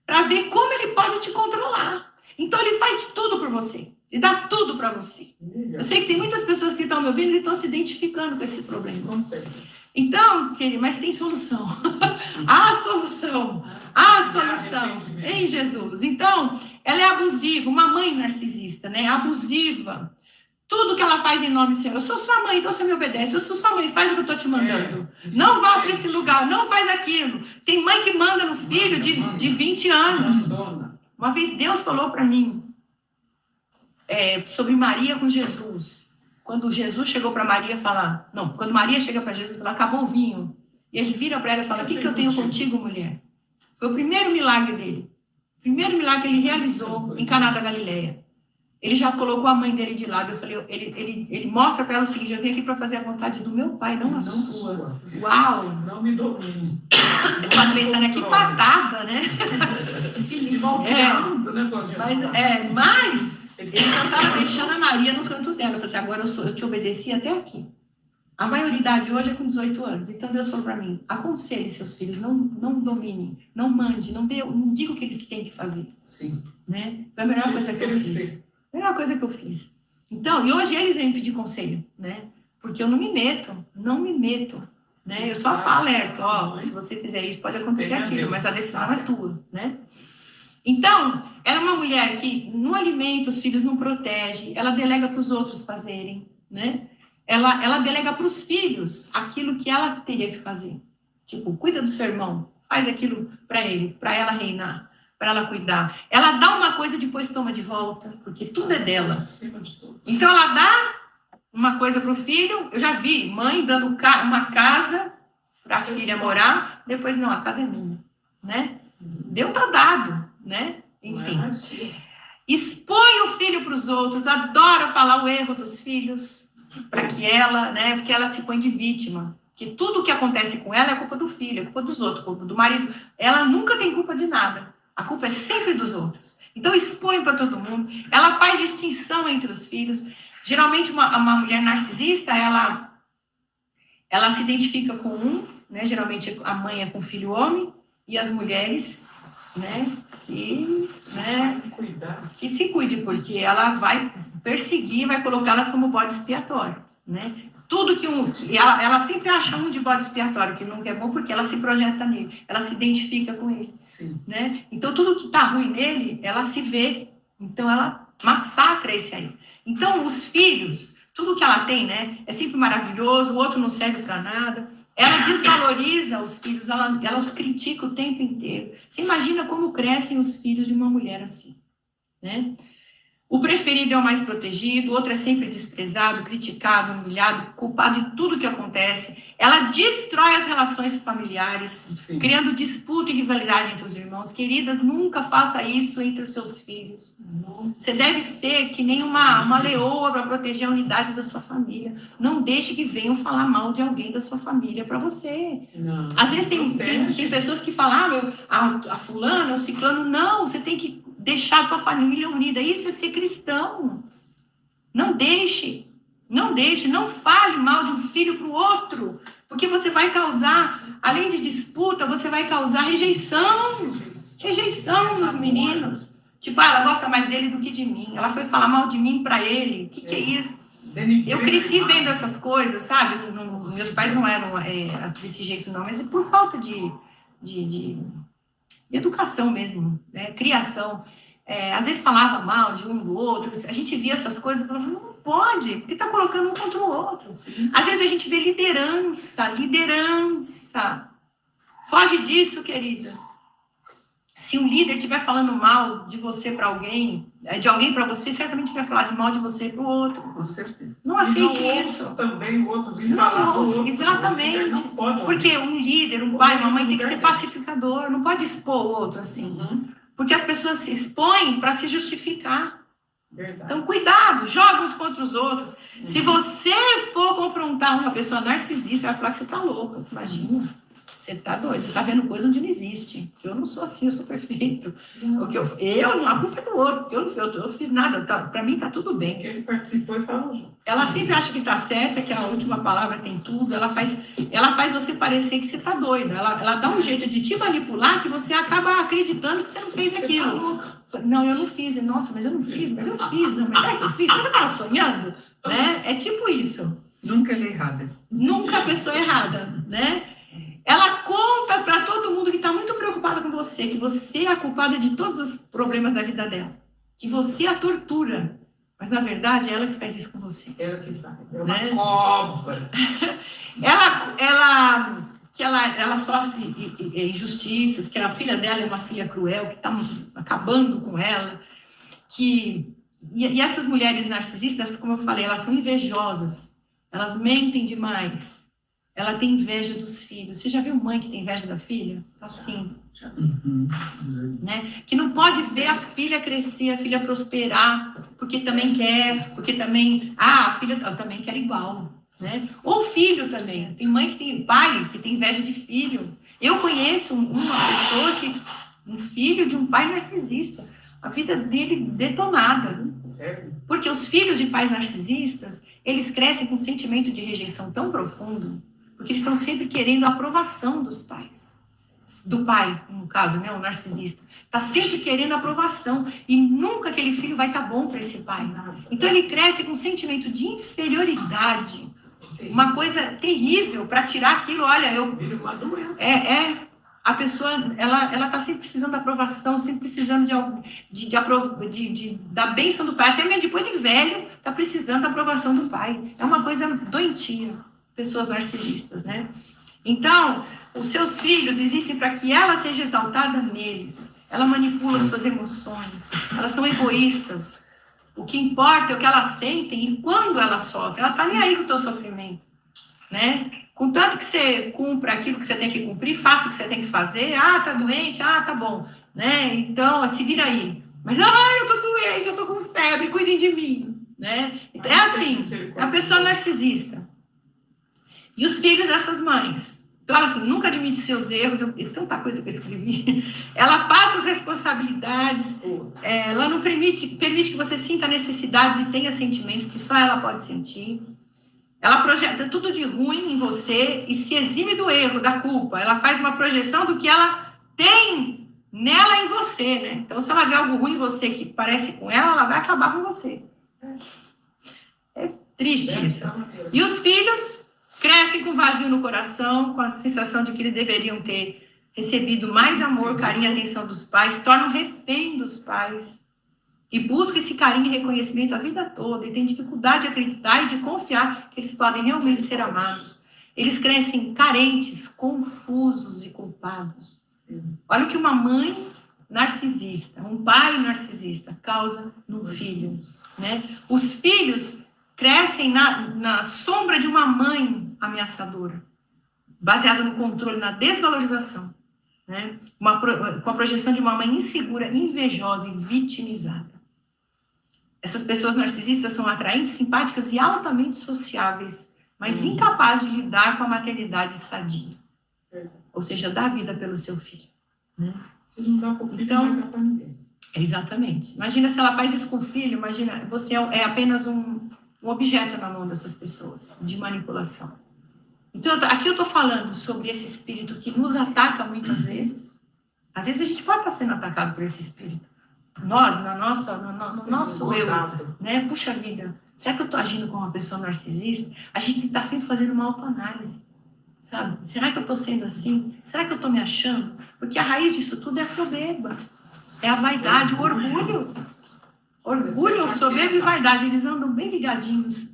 para ver como ele pode te controlar. Então, ele faz tudo por você. Ele dá tudo para você. Eu sei que tem muitas pessoas que estão me ouvindo e estão se identificando com esse problema. Não sei. Então, querido, mas tem solução. Há solução. Há solução em Jesus. Então, ela é abusiva. Uma mãe narcisista, né? Abusiva. Tudo que ela faz em nome do Senhor. Eu sou sua mãe, então você me obedece. Eu sou sua mãe, faz o que eu estou te mandando. Não vá para esse lugar, não faz aquilo. Tem mãe que manda no filho de 20 anos. Uma vez Deus falou para mim sobre Maria com Jesus. Quando Jesus chegou para Maria falar... Não, quando Maria chega para Jesus e fala, acabou o vinho. E ele vira para ela e fala, o que eu tenho contigo, mulher? Foi o primeiro milagre dele. O primeiro milagre que ele realizou em Caná da Galileia. Ele já colocou a mãe dele de lado. Eu falei, ele mostra para ela o seguinte, eu vim aqui para fazer a vontade do meu pai, não a sua. Uau! Não me domine. Você pode pensar, né? Que patada, né? Mas ele já estava deixando a Maria no canto dela. Eu falei assim, agora eu te obedeci até aqui. A maioridade hoje é com 18 anos. Então Deus falou para mim, aconselhe seus filhos, não domine, não mande, não diga o que eles têm que fazer. Sim. Né? Foi a melhor coisa que eu fiz. Melhor coisa que eu fiz. Então, e hoje eles vêm pedir conselho, né? Porque eu não me meto, né? Eu só falo alerta, se você fizer isso, pode acontecer aquilo, mas a decisão é tua, né? Então, ela é uma mulher que não alimenta os filhos, não protege, ela delega para os outros fazerem, né? Ela delega para os filhos aquilo que ela teria que fazer. Tipo, cuida do seu irmão, faz aquilo para ele, para ela reinar. Para ela cuidar. Ela dá uma coisa e depois toma de volta, porque tudo é dela. Então, ela dá uma coisa para o filho. Eu já vi mãe dando uma casa para a filha morar, depois, não, a casa é minha, né? Deu tá dado, né? Enfim. Expõe o filho para os outros, adora falar o erro dos filhos, para que ela, né? Porque ela se põe de vítima. Que tudo o que acontece com ela é culpa do filho, é culpa dos outros, culpa do marido. Ela nunca tem culpa de nada. A culpa é sempre dos outros. Então, expõe para todo mundo. Ela faz distinção entre os filhos. Geralmente, uma mulher narcisista, ela se identifica com um, né? Geralmente, a mãe é com o filho homem, e as mulheres, né? Que se cuide, porque ela vai perseguir, vai colocá-las como bode expiatório, né? Tudo que ela sempre acha um de bode expiatório, que nunca é bom, porque ela se projeta nele, ela se identifica com ele. Sim. Né? Então, tudo que está ruim nele, ela se vê. Então, ela massacra esse aí. Então, os filhos, tudo que ela tem, né, é sempre maravilhoso, o outro não serve para nada. Ela desvaloriza os filhos, ela os critica o tempo inteiro. Você imagina como crescem os filhos de uma mulher assim, né? O preferido é o mais protegido, o outro é sempre desprezado, criticado, humilhado, culpado de tudo que acontece. Ela destrói as relações familiares, Sim. criando disputa e rivalidade entre os irmãos. Queridas, nunca faça isso entre os seus filhos. Você deve ser que nem uma leoa para proteger a unidade da sua família. Não deixe que venham falar mal de alguém da sua família para você. Não. Às vezes tem pessoas que falam, a fulana, o ciclano. Não, você tem que deixar a tua família unida. Isso é ser cristão. Não deixe, não fale mal de um filho para o outro, porque você vai causar, além de disputa, você vai causar rejeição nos meninos. Tipo, ela gosta mais dele do que de mim. Ela foi falar mal de mim para ele. O que é isso? Eu cresci vendo essas coisas, sabe? Meus pais não eram desse jeito, não, mas é por falta de educação mesmo, né? Criação. Às vezes falava mal de um do outro, a gente via essas coisas e falava, não pode, porque está colocando um contra o outro. Sim. Às vezes a gente vê liderança. Foge disso, queridas. Se um líder estiver falando mal de você para alguém, de alguém para você, certamente vai falar de mal de você para o outro. Com certeza. Não aceite isso. Também o outro vir falar do outro. Exatamente. Não pode. Porque um líder, um pai, uma mãe tem que ser pacificador, não pode expor o outro assim. Uhum. Porque as pessoas se expõem para se justificar. Verdade. Então, cuidado, joga uns contra os outros. Uhum. Se você for confrontar uma pessoa narcisista, vai falar que você está louca. Imagina, você está doido, você está vendo coisa onde não existe. Eu não sou assim, eu sou perfeito. O que a culpa é do outro, porque eu não fiz nada, para mim está tudo bem. Ele participou e falou junto. Ela sempre acha que está certa, que a última palavra tem tudo, ela faz você parecer que você está doida, ela dá um jeito de te manipular que você acaba acreditando que você não fez aquilo. Não, eu não fiz, nossa, mas eu não fiz, não, mas será que eu fiz? Será que eu estava sonhando? Né? É tipo isso. Nunca ela é errada. Nunca a pessoa é errada, né? Ela conta para todo mundo que está muito preocupada com você, que você é a culpada de todos os problemas da vida dela, que você a tortura. Mas, na verdade, é ela que faz isso com você. Ela que faz. É uma cobra. Ela sofre injustiças, que a filha dela é uma filha cruel, que está acabando com ela. E essas mulheres narcisistas, como eu falei, elas são invejosas. Elas mentem demais. Ela tem inveja dos filhos. Você já viu mãe que tem inveja da filha? Assim. Né? Que não pode ver a filha crescer, a filha prosperar, porque também quer, porque também... a filha eu também quero igual. Né? Ou filho também. Tem mãe que tem pai que tem inveja de filho. Eu conheço uma pessoa um filho de um pai narcisista. A vida dele detonada. Porque os filhos de pais narcisistas, eles crescem com um sentimento de rejeição tão profundo, porque eles estão sempre querendo a aprovação dos pais. Do pai, no caso, né, o narcisista. Está sempre querendo a aprovação. E nunca aquele filho vai estar bom para esse pai. Então ele cresce com um sentimento de inferioridade. Uma coisa terrível para tirar aquilo. Olha, a pessoa, ela está sempre precisando da aprovação, sempre precisando da bênção do pai. Até mesmo depois de velho, está precisando da aprovação do pai. É uma coisa doentia. Pessoas narcisistas, né? Então, os seus filhos existem para que ela seja exaltada neles. Ela manipula as suas emoções. Elas são egoístas. O que importa é o que elas sentem e quando ela sofre. Ela está nem aí com o teu sofrimento, né? Contanto que você cumpra aquilo que você tem que cumprir, faça o que você tem que fazer. Tá doente? Tá bom. Né? Então, se vira aí. Mas, eu tô doente, eu tô com febre, cuidem de mim. Né? É assim, é a pessoa narcisista. E os filhos dessas mães, Então, ela assim, nunca admite seus erros, tanta coisa que eu escrevi. Ela passa as responsabilidades, ela não permite que você sinta necessidades e tenha sentimentos, que só ela pode sentir. Ela projeta tudo de ruim em você e se exime do erro, da culpa. Ela faz uma projeção do que ela tem nela em você, né? Então, se ela vê algo ruim em você que parece com ela vai acabar com você. É triste isso. E os filhos crescem com vazio no coração, com a sensação de que eles deveriam ter recebido mais amor, carinho e atenção dos pais, tornam refém dos pais e buscam esse carinho e reconhecimento a vida toda e têm dificuldade de acreditar e de confiar que eles podem realmente ser amados. Eles crescem carentes, confusos e culpados. Olha o que uma mãe narcisista, um pai narcisista causa no filho, né? Os filhos crescem na sombra de uma mãe ameaçadora, baseada no controle, na desvalorização, né? Com a projeção de uma mãe insegura, invejosa e vitimizada. Essas pessoas narcisistas são atraentes, simpáticas e altamente sociáveis, mas incapazes de lidar com a maternidade sadia. Ou seja, dar vida pelo seu filho. Né? Se não dá para o filho, então, não dá para ninguém. Exatamente. Imagina se ela faz isso com o filho, imagina, você é apenas um objeto na mão dessas pessoas, de manipulação. Então, aqui eu estou falando sobre esse espírito que nos ataca muitas vezes. Às vezes a gente pode estar sendo atacado por esse espírito. Nós, no nosso eu, né? Puxa vida, será que eu estou agindo como uma pessoa narcisista? A gente está sempre fazendo uma autoanálise, sabe? Será que eu estou sendo assim? Será que eu estou me achando? Porque a raiz disso tudo é a soberba, é a vaidade, o orgulho. Orgulho, soberba e vaidade, eles andam bem ligadinhos.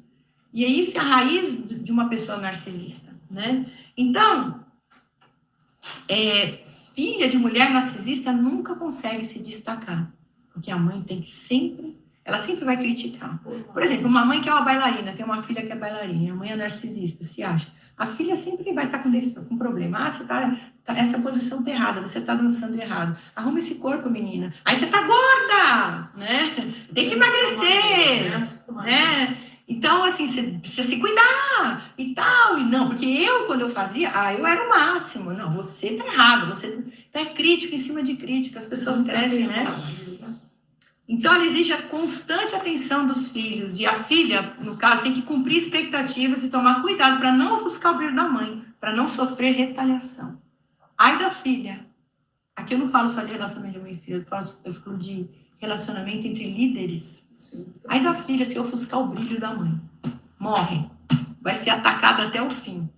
E é isso a raiz de uma pessoa narcisista, né? Então, filha de mulher narcisista nunca consegue se destacar, porque a mãe tem que sempre, ela sempre vai criticar. Por exemplo, uma mãe que é uma bailarina, tem uma filha que é bailarina, a mãe é narcisista, se acha. A filha sempre vai estar com problema. Ah, você essa posição tá errada, você tá dançando errado. Arruma esse corpo, menina. Aí você tá gorda, né? Tem que emagrecer, né? Então, assim, você precisa se cuidar e tal. E não, porque quando eu fazia, eu era o máximo. Não, você tá errado, você tá crítico em cima de crítica, as pessoas crescem, né? Então, ela exige a constante atenção dos filhos. E a filha, no caso, tem que cumprir expectativas e tomar cuidado para não ofuscar o brilho da mãe, para não sofrer retaliação. Ai da filha. Aqui eu não falo só de relacionamento de mãe e filha, eu falo de relacionamento entre líderes. Ai da filha se ofuscar o brilho da mãe. Morre. Vai ser atacada até o fim.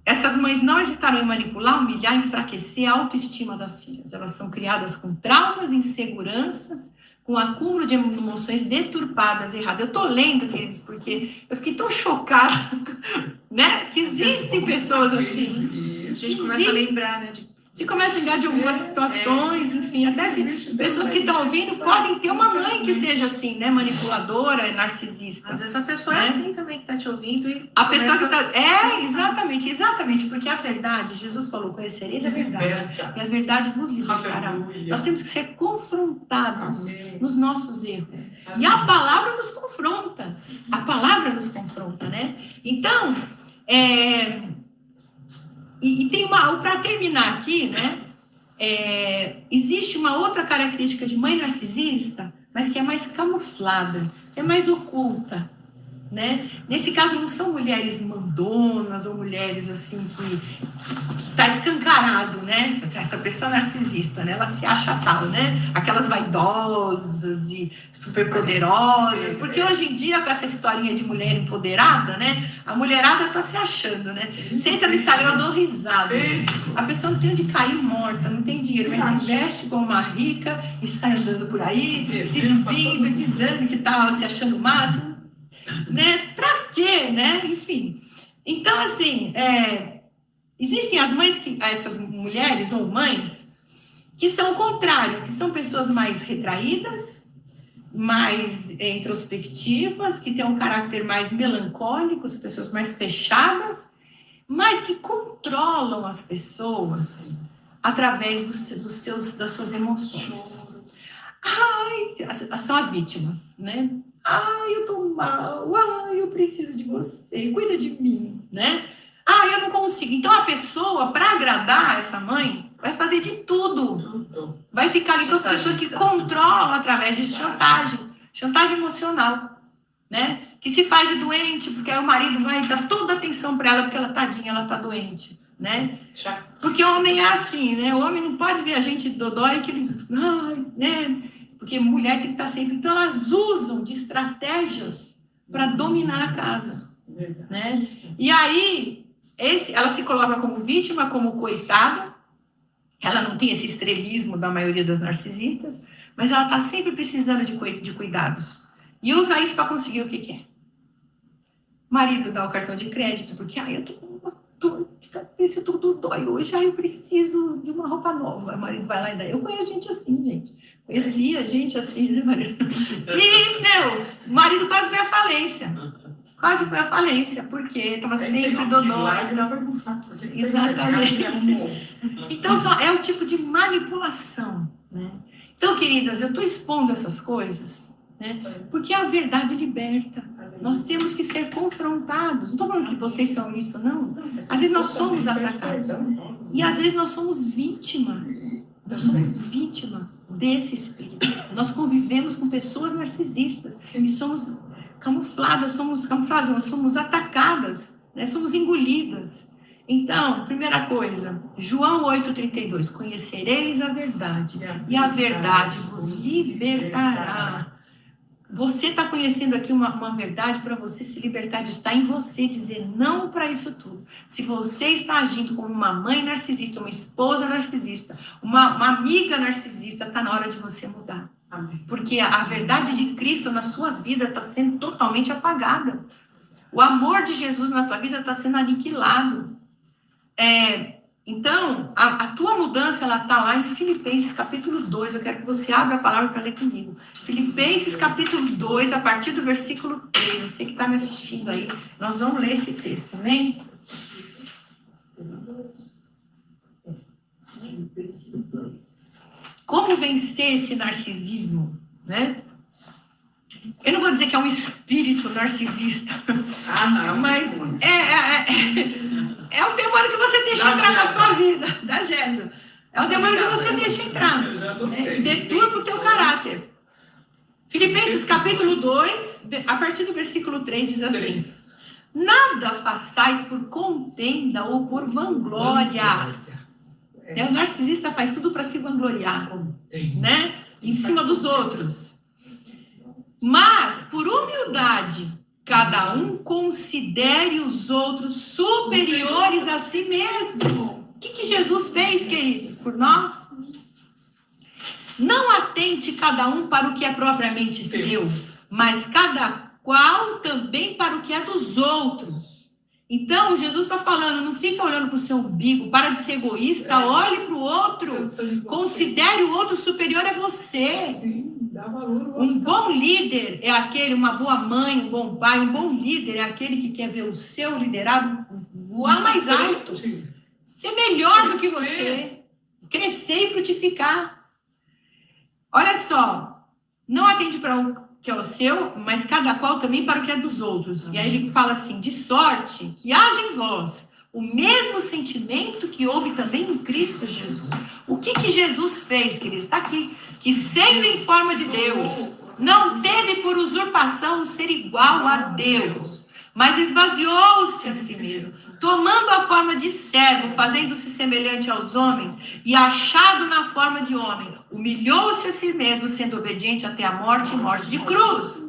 Essas mães não hesitarão em manipular, humilhar, enfraquecer a autoestima das filhas. Elas são criadas com traumas, inseguranças, com acúmulo de emoções deturpadas, erradas. Eu estou lendo, queridos, porque eu fiquei tão chocada, né? Que existem pessoas assim. A gente começa a lembrar, né? Você começa a lembrar de algumas situações, enfim, até se pessoas que estão ouvindo podem ter uma mãe que seja assim, né? Manipuladora, narcisista. Às vezes a pessoa é assim também que está te ouvindo e a pessoa que está... exatamente, porque a verdade, Jesus falou, conhecereis a verdade, e a verdade vos libertará. Nós temos que ser confrontados nos nossos erros. E a palavra nos confronta. A palavra nos confronta, né? Então, E tem para terminar aqui, né? Existe uma outra característica de mãe narcisista, mas que é mais camuflada, é mais oculta, né? Nesse caso, não são mulheres mandonas ou mulheres assim que está escancarado, né? Essa pessoa narcisista, né? Ela se acha tal, né? Aquelas vaidosas e superpoderosas, porque hoje em dia, com essa historinha de mulher empoderada, né? A mulherada tá se achando, né? Você entra no Instagram, eu dou risada. A pessoa não tem onde cair morta, não tem dinheiro, mas se veste como uma rica e sai andando por aí, se exibindo, dizendo que tá se achando o máximo, né? Pra quê, né? Enfim. Então, assim, existem as mães, essas mulheres ou mães, que são o contrário, que são pessoas mais retraídas, mais introspectivas, que têm um caráter mais melancólico, são pessoas mais fechadas, mas que controlam as pessoas através das suas emoções. São as vítimas, né? Eu tô mal, eu preciso de você, cuida de mim, né? Eu não consigo. Então, a pessoa, para agradar essa mãe, vai fazer de tudo. Vai ficar ali com as pessoas que controlam através de chantagem emocional, né? Que se faz de doente, porque aí o marido vai dar toda a atenção para ela, porque ela, tadinha, ela tá doente, né? Porque o homem é assim, né? O homem não pode ver a gente dodói que eles... né? Porque mulher tem que estar sempre... Então, elas usam de estratégias para dominar a casa, né? E aí, ela se coloca como vítima, como coitada. Ela não tem esse estrelismo da maioria das narcisistas, mas ela está sempre precisando de cuidados. E usa isso para conseguir o que quer. O marido dá o cartão de crédito, porque eu tô com uma dor de cabeça, tudo dói hoje, eu preciso de uma roupa nova. O marido vai lá e dá. Eu conheço gente assim, gente. Conhecia gente assim, né, marido? E, o marido quase foi à falência. Quase foi à falência, porque estava sempre dodói. Então... Exatamente. Então, é o tipo de manipulação, né? Então, queridas, eu estou expondo essas coisas, né? Porque a verdade liberta. Nós temos que ser confrontados. Não estou falando que vocês são isso, não. Às vezes nós somos atacados. E às vezes nós somos vítima. Nós somos vítima desse espírito. Nós convivemos com pessoas narcisistas e somos camufladas, nós somos atacadas, né? Somos engolidas. Então, primeira coisa, João 8,32, conhecereis a verdade, e a verdade vos libertará. Você está conhecendo aqui uma verdade para você se libertar disso, está em você dizer não para isso tudo. Se você está agindo como uma mãe narcisista, uma esposa narcisista, uma amiga narcisista, está na hora de você mudar. Porque a verdade de Cristo na sua vida está sendo totalmente apagada. O amor de Jesus na tua vida está sendo aniquilado. Então, a tua mudança, ela está lá em Filipenses capítulo 2. Eu quero que você abra a palavra para ler comigo. Filipenses capítulo 2, a partir do versículo 3. Você que está me assistindo aí, nós vamos ler esse texto, amém? Filipenses 2. Como vencer esse narcisismo, né? Eu não vou dizer que é um espírito narcisista, mas é um demônio que você deixa entrar na sua vida, da Jéssica. É um demônio que você deixa entrar, né? E deturpa o teu caráter. Filipenses capítulo 2, a partir do versículo 3, diz assim: nada façais por contenda ou por vanglória. O narcisista faz tudo para se vangloriar, né? Em cima dos outros. Mas, por humildade, cada um considere os outros superiores a si mesmo. O que Jesus fez, queridos, por nós? Não atente cada um para o que é propriamente seu, mas cada qual também para o que é dos outros. Então, Jesus está falando, não fica olhando para o seu umbigo, para de ser egoísta, olhe para o outro, considere o outro superior a você. Um bom líder é aquele, uma boa mãe, um bom pai, um bom líder é aquele que quer ver o seu liderado voar mais alto, ser melhor do que você, crescer e frutificar. Olha só, não atende para o que é o seu, mas cada qual também para o que é dos outros. E aí ele fala assim, de sorte que haja em vós o mesmo sentimento que houve também em Cristo Jesus. O que Jesus fez, queridos? Está aqui. Que sendo em forma de Deus, não teve por usurpação o ser igual a Deus, mas esvaziou-se a si mesmo, tomando a forma de servo, fazendo-se semelhante aos homens, e achado na forma de homem, humilhou-se a si mesmo, sendo obediente até a morte e morte de cruz.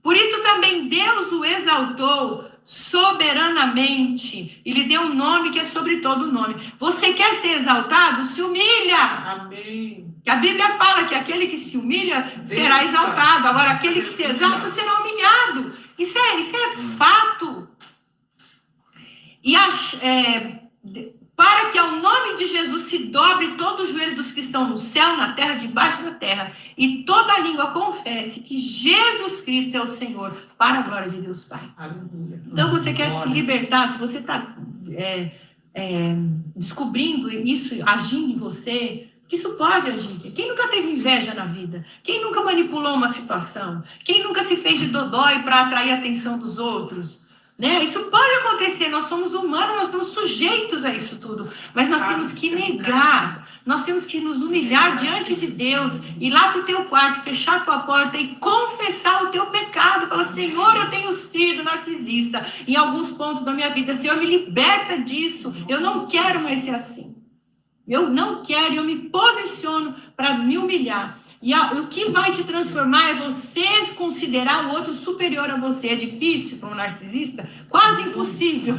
Por isso também Deus o exaltou soberanamente e lhe deu um nome que é sobre todo nome. Você quer ser exaltado? Se humilha. Amém. A Bíblia fala que aquele que se humilha será exaltado. Agora, aquele que se exalta será humilhado. Isso é fato. E para que ao nome de Jesus se dobre todo o joelho dos que estão no céu, na terra, debaixo da terra, e toda a língua confesse que Jesus Cristo é o Senhor, para a glória de Deus Pai. Aleluia. Então, você quer se libertar, se você está descobrindo isso, agindo em você, isso pode agir. Quem nunca teve inveja na vida? Quem nunca manipulou uma situação? Quem nunca se fez de dodói para atrair a atenção dos outros? né? Isso pode acontecer, nós somos humanos, nós estamos sujeitos a isso tudo, mas nós temos que negar, nós temos que nos humilhar diante de Deus, ir lá para o teu quarto, fechar a tua porta e confessar o teu pecado, falar, Senhor, eu tenho sido narcisista em alguns pontos da minha vida, Senhor, me liberta disso, eu não quero mais ser assim, eu não quero, eu me posiciono para me humilhar. E o que vai te transformar é você considerar o outro superior a você. É difícil para um narcisista? Quase impossível.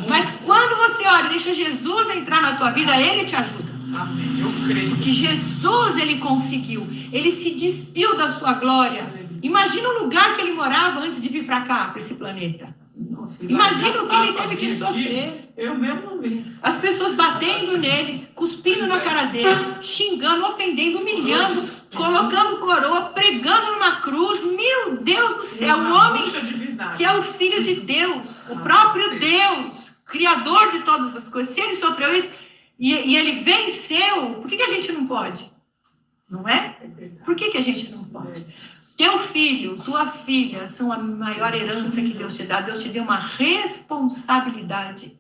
Mas quando você ora e deixa Jesus entrar na tua vida, Ele te ajuda. Amém. Eu creio. Porque Jesus, Ele conseguiu. Ele se despiu da sua glória. Imagina o lugar que Ele morava antes de vir para cá, para esse planeta. Nossa, Imagina o que Ele teve que sofrer. Eu mesmo não vi. As pessoas batendo nele, cuspindo na cara dele, xingando, ofendendo, humilhando, colocando coroa, pregando numa cruz. Meu Deus do céu, o homem que é o Filho de Deus, o próprio Deus, Criador de todas as coisas. Se ele sofreu isso e ele venceu, por que a gente não pode? Não é? Por que a gente não pode? Teu filho, tua filha são a maior herança que Deus te dá. Deus te deu uma responsabilidade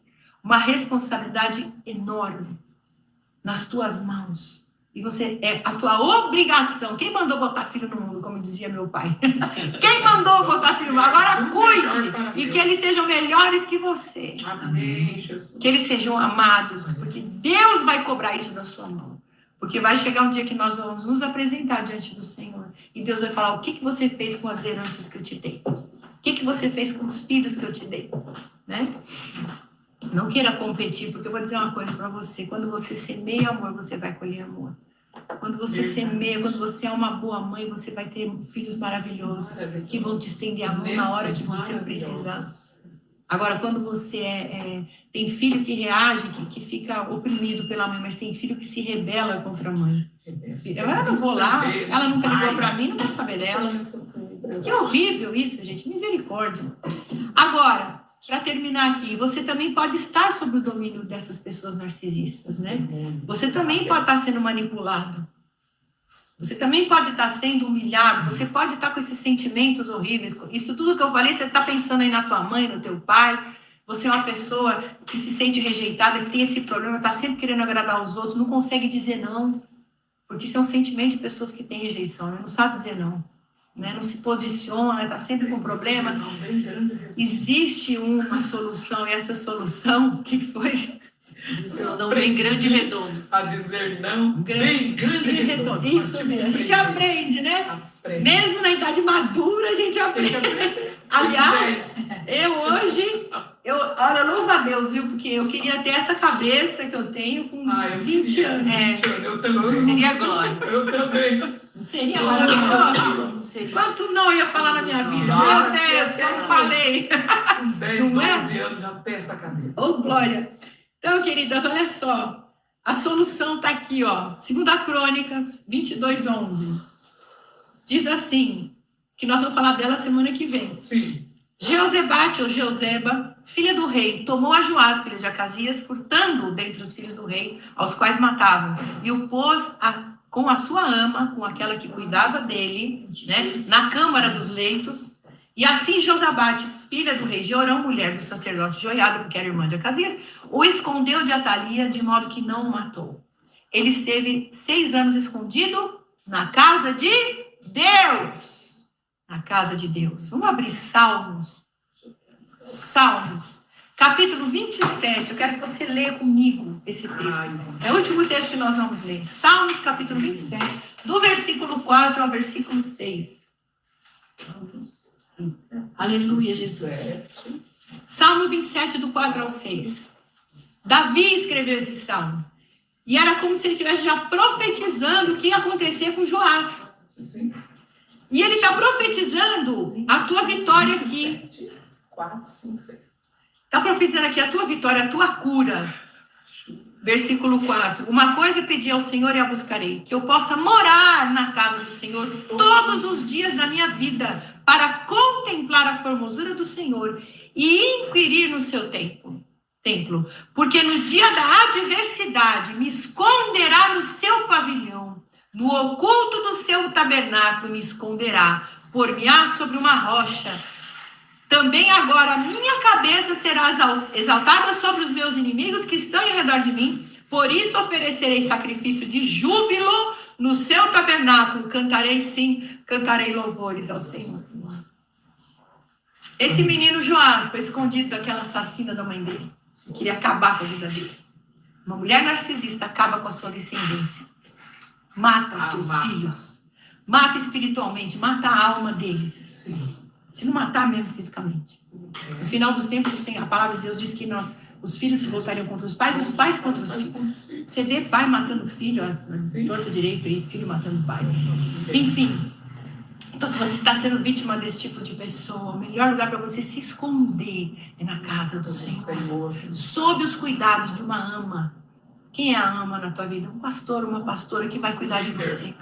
enorme nas tuas mãos. E você é a tua obrigação. Quem mandou botar filho no mundo, como dizia meu pai? Quem mandou botar filho no mundo? Agora cuide e que eles sejam melhores que você. Amém, Jesus. Que eles sejam amados, porque Deus vai cobrar isso da sua mão. Porque vai chegar um dia que nós vamos nos apresentar diante do Senhor. E Deus vai falar, o que você fez com as heranças que eu te dei? O que você fez com os filhos que eu te dei? Né? Não queira competir, porque eu vou dizer uma coisa para você. Quando você semeia amor, você vai colher amor. Quando você semeia, quando você é uma boa mãe, você vai ter filhos maravilhosos que vão te estender a mão na hora que você precisar. Agora, quando você tem filho que reage, que fica oprimido pela mãe, mas tem filho que se rebela contra a mãe. Eu não vou lá, ela nunca ligou para mim, não vou saber dela. Que horrível isso, gente, misericórdia. Agora, para terminar aqui, você também pode estar sob o domínio dessas pessoas narcisistas, né? Você também pode estar sendo manipulado. Você também pode estar sendo humilhado, você pode estar com esses sentimentos horríveis. Isso tudo que eu falei, você está pensando aí na tua mãe, no teu pai. Você é uma pessoa que se sente rejeitada, que tem esse problema, está sempre querendo agradar os outros, não consegue dizer não. Porque isso é um sentimento de pessoas que têm rejeição, né? Não sabe dizer não. Né? Não se posiciona, está sempre com problema. Existe uma solução, e essa solução, o que foi? Dizer não bem grande e redondo. A dizer não bem grande e redondo. Isso mesmo, a gente aprende, né? Mesmo na idade madura, a gente aprende. Aliás, olha, louva a Deus, viu? Porque eu queria ter essa cabeça que eu tenho com 20 anos. Eu também. Seria glória. Eu também. Não seria maravilhoso? Quanto não ia falar na minha vida? Meu Deus, como falei. Com 10, 12 anos já tem essa cabeça. Ô, glória. Então, queridas, olha só. A solução está aqui, ó. 2 Crônicas 22:11. Diz assim, que nós vamos falar dela semana que vem. Sim. Jeozebate, ou Jeozeba, filha do rei, tomou a Joás, filha de Acasias, furtando dentre os filhos do rei, aos quais matavam, e o pôs com a sua ama, com aquela que cuidava dele, né, na câmara dos leitos. E assim Josabate, filha do rei Jeorão, mulher do sacerdote Joiada, porque era irmã de Acasias, o escondeu de Atalia, de modo que não o matou. Ele esteve 6 anos escondido na casa de Deus. Na casa de Deus. Vamos abrir Salmos. Salmos. Capítulo 27. Eu quero que você leia comigo esse texto. É o último texto que nós vamos ler. Salmos, capítulo 27. Do versículo 4 ao versículo 6. Aleluia, Jesus. Salmo 27, do 4 ao 6. Davi escreveu esse salmo. E era como se ele estivesse já profetizando o que ia acontecer com Joás. Sim. E ele está profetizando a tua vitória aqui. 4, 5, 6. Está profetizando aqui a tua vitória, a tua cura. Versículo 4. Uma coisa pedi ao Senhor e a buscarei, que eu possa morar na casa do Senhor todos os dias da minha vida, para contemplar a formosura do Senhor e inquirir no seu templo. Porque no dia da adversidade me esconderá no seu pavilhão, no oculto do seu tabernáculo me esconderá, por-me-á sobre uma rocha. Também agora a minha cabeça será exaltada sobre os meus inimigos que estão em redor de mim. Por isso oferecerei sacrifício de júbilo no seu tabernáculo. Cantarei sim, cantarei louvores ao Senhor. Esse menino Joás foi escondido daquela assassina da mãe dele. Queria acabar com a vida dele. Uma mulher narcisista acaba com a sua descendência. Mata os seus filhos. Mata espiritualmente, mata a alma deles. Se não matar mesmo fisicamente. No final dos tempos, a palavra de Deus diz que os filhos se voltariam contra os pais e os pais contra os filhos. Você vê pai matando filho, torto direito, e filho matando pai. Enfim. Então, se você está sendo vítima desse tipo de pessoa, o melhor lugar para você se esconder é na casa do Senhor. Sob os cuidados de uma ama. Quem é a ama na tua vida? Um pastor, uma pastora que vai cuidar de você.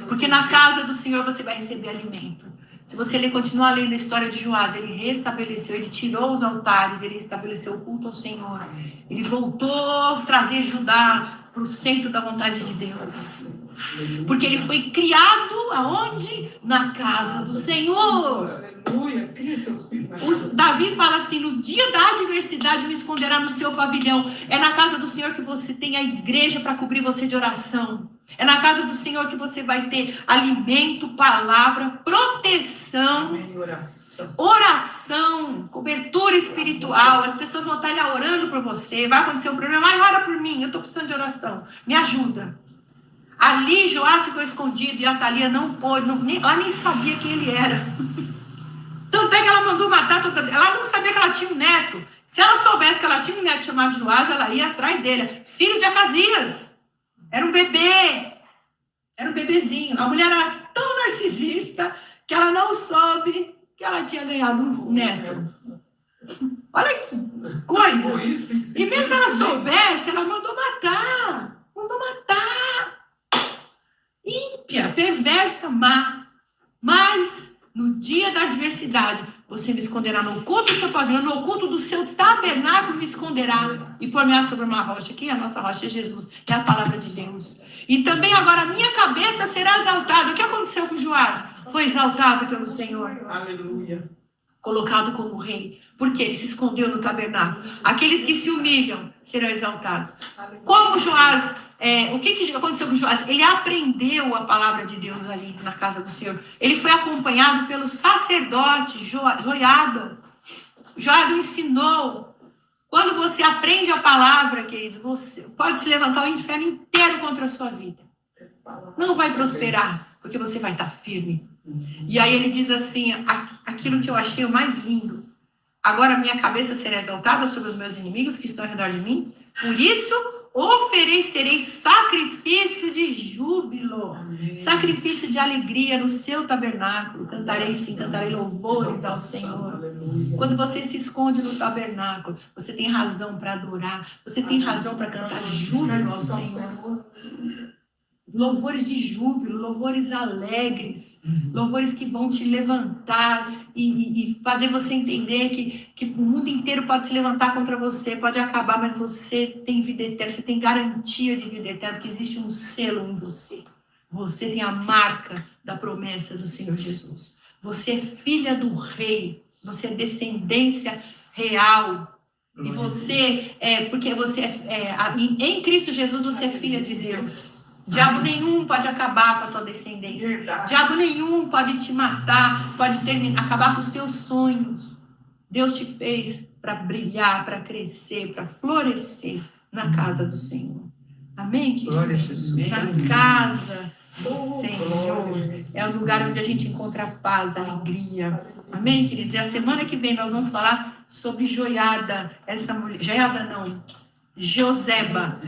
Porque na casa do Senhor você vai receber alimento. Se você continuar lendo a história de Joás, ele restabeleceu, ele tirou os altares, ele estabeleceu o culto ao Senhor. Ele voltou a trazer Judá para o centro da vontade de Deus. Porque ele foi criado aonde? Na casa do Senhor. Aleluia. Cria seus filhos na casa. Davi fala assim, no dia da adversidade me esconderá no seu pavilhão. É na casa do Senhor que você tem a igreja para cobrir você de oração. É na casa do Senhor que você vai ter alimento, palavra, proteção, Amém. Oração, cobertura espiritual. As pessoas vão estar lá orando por você. Vai acontecer um problema, mas ora por mim, eu estou precisando de oração. Me ajuda. Ali Joás ficou escondido e a Thalia não pôde, ela nem sabia quem ele era. Tanto é que ela mandou matar, ela não sabia que ela tinha um neto. Se ela soubesse que ela tinha um neto chamado Joás, ela ia atrás dele. Filho de Acasias. Era um bebê. Era um bebezinho. A mulher era tão narcisista que ela não soube que ela tinha ganhado um neto. Olha que coisa. E mesmo se ela soubesse, ela mandou matar. Mandou matar. Ímpia, perversa, má. Mas, no dia da adversidade, você me esconderá no oculto do seu pavilhão, no oculto do seu tabernáculo me esconderá. E por-me-á sobre uma rocha. Quem é a nossa rocha? É Jesus. É a palavra de Deus. E também agora a minha cabeça será exaltada. O que aconteceu com Joás? Foi exaltado pelo Senhor. Aleluia. Colocado como rei. Porque ele se escondeu no tabernáculo. Aqueles que se humilham serão exaltados. Como Joás... o que aconteceu com Joás? Ele aprendeu a palavra de Deus ali na casa do Senhor. Ele foi acompanhado pelo sacerdote Joiada. Joiada ensinou. Quando você aprende a palavra, queridos, você pode se levantar o inferno inteiro contra a sua vida. Não vai prosperar, porque você vai estar firme. E aí ele diz assim, aquilo que eu achei o mais lindo. Agora minha cabeça será exaltada sobre os meus inimigos que estão ao redor de mim. Por isso, oferecerei sacrifício de júbilo. Amém. Sacrifício de alegria no seu tabernáculo. Cantarei sim, cantarei louvores ao Senhor. Aleluia. Quando você se esconde no tabernáculo, você tem razão para adorar. Você tem razão para cantar júbilo ao Senhor. Louvores de júbilo, louvores alegres, louvores que vão te levantar e fazer você entender que o mundo inteiro pode se levantar contra você, pode acabar, mas você tem vida eterna, você tem garantia de vida eterna, porque existe um selo em você. Você tem a marca da promessa do Senhor Jesus. Você é filha do rei, você é descendência real. E você, porque você em Cristo Jesus, você é filha de Deus. Diabo nenhum pode acabar com a tua descendência. Verdade. Diabo nenhum pode te matar, pode acabar com os teus sonhos. Deus te fez para brilhar, para crescer, para florescer na casa do Senhor. Amém, querido? Glória a Jesus. Na casa do Senhor. É o lugar onde a gente encontra paz, alegria. Amém, queridos? E a semana que vem nós vamos falar sobre Joiada. Essa mulher, Joiada não, Joseba.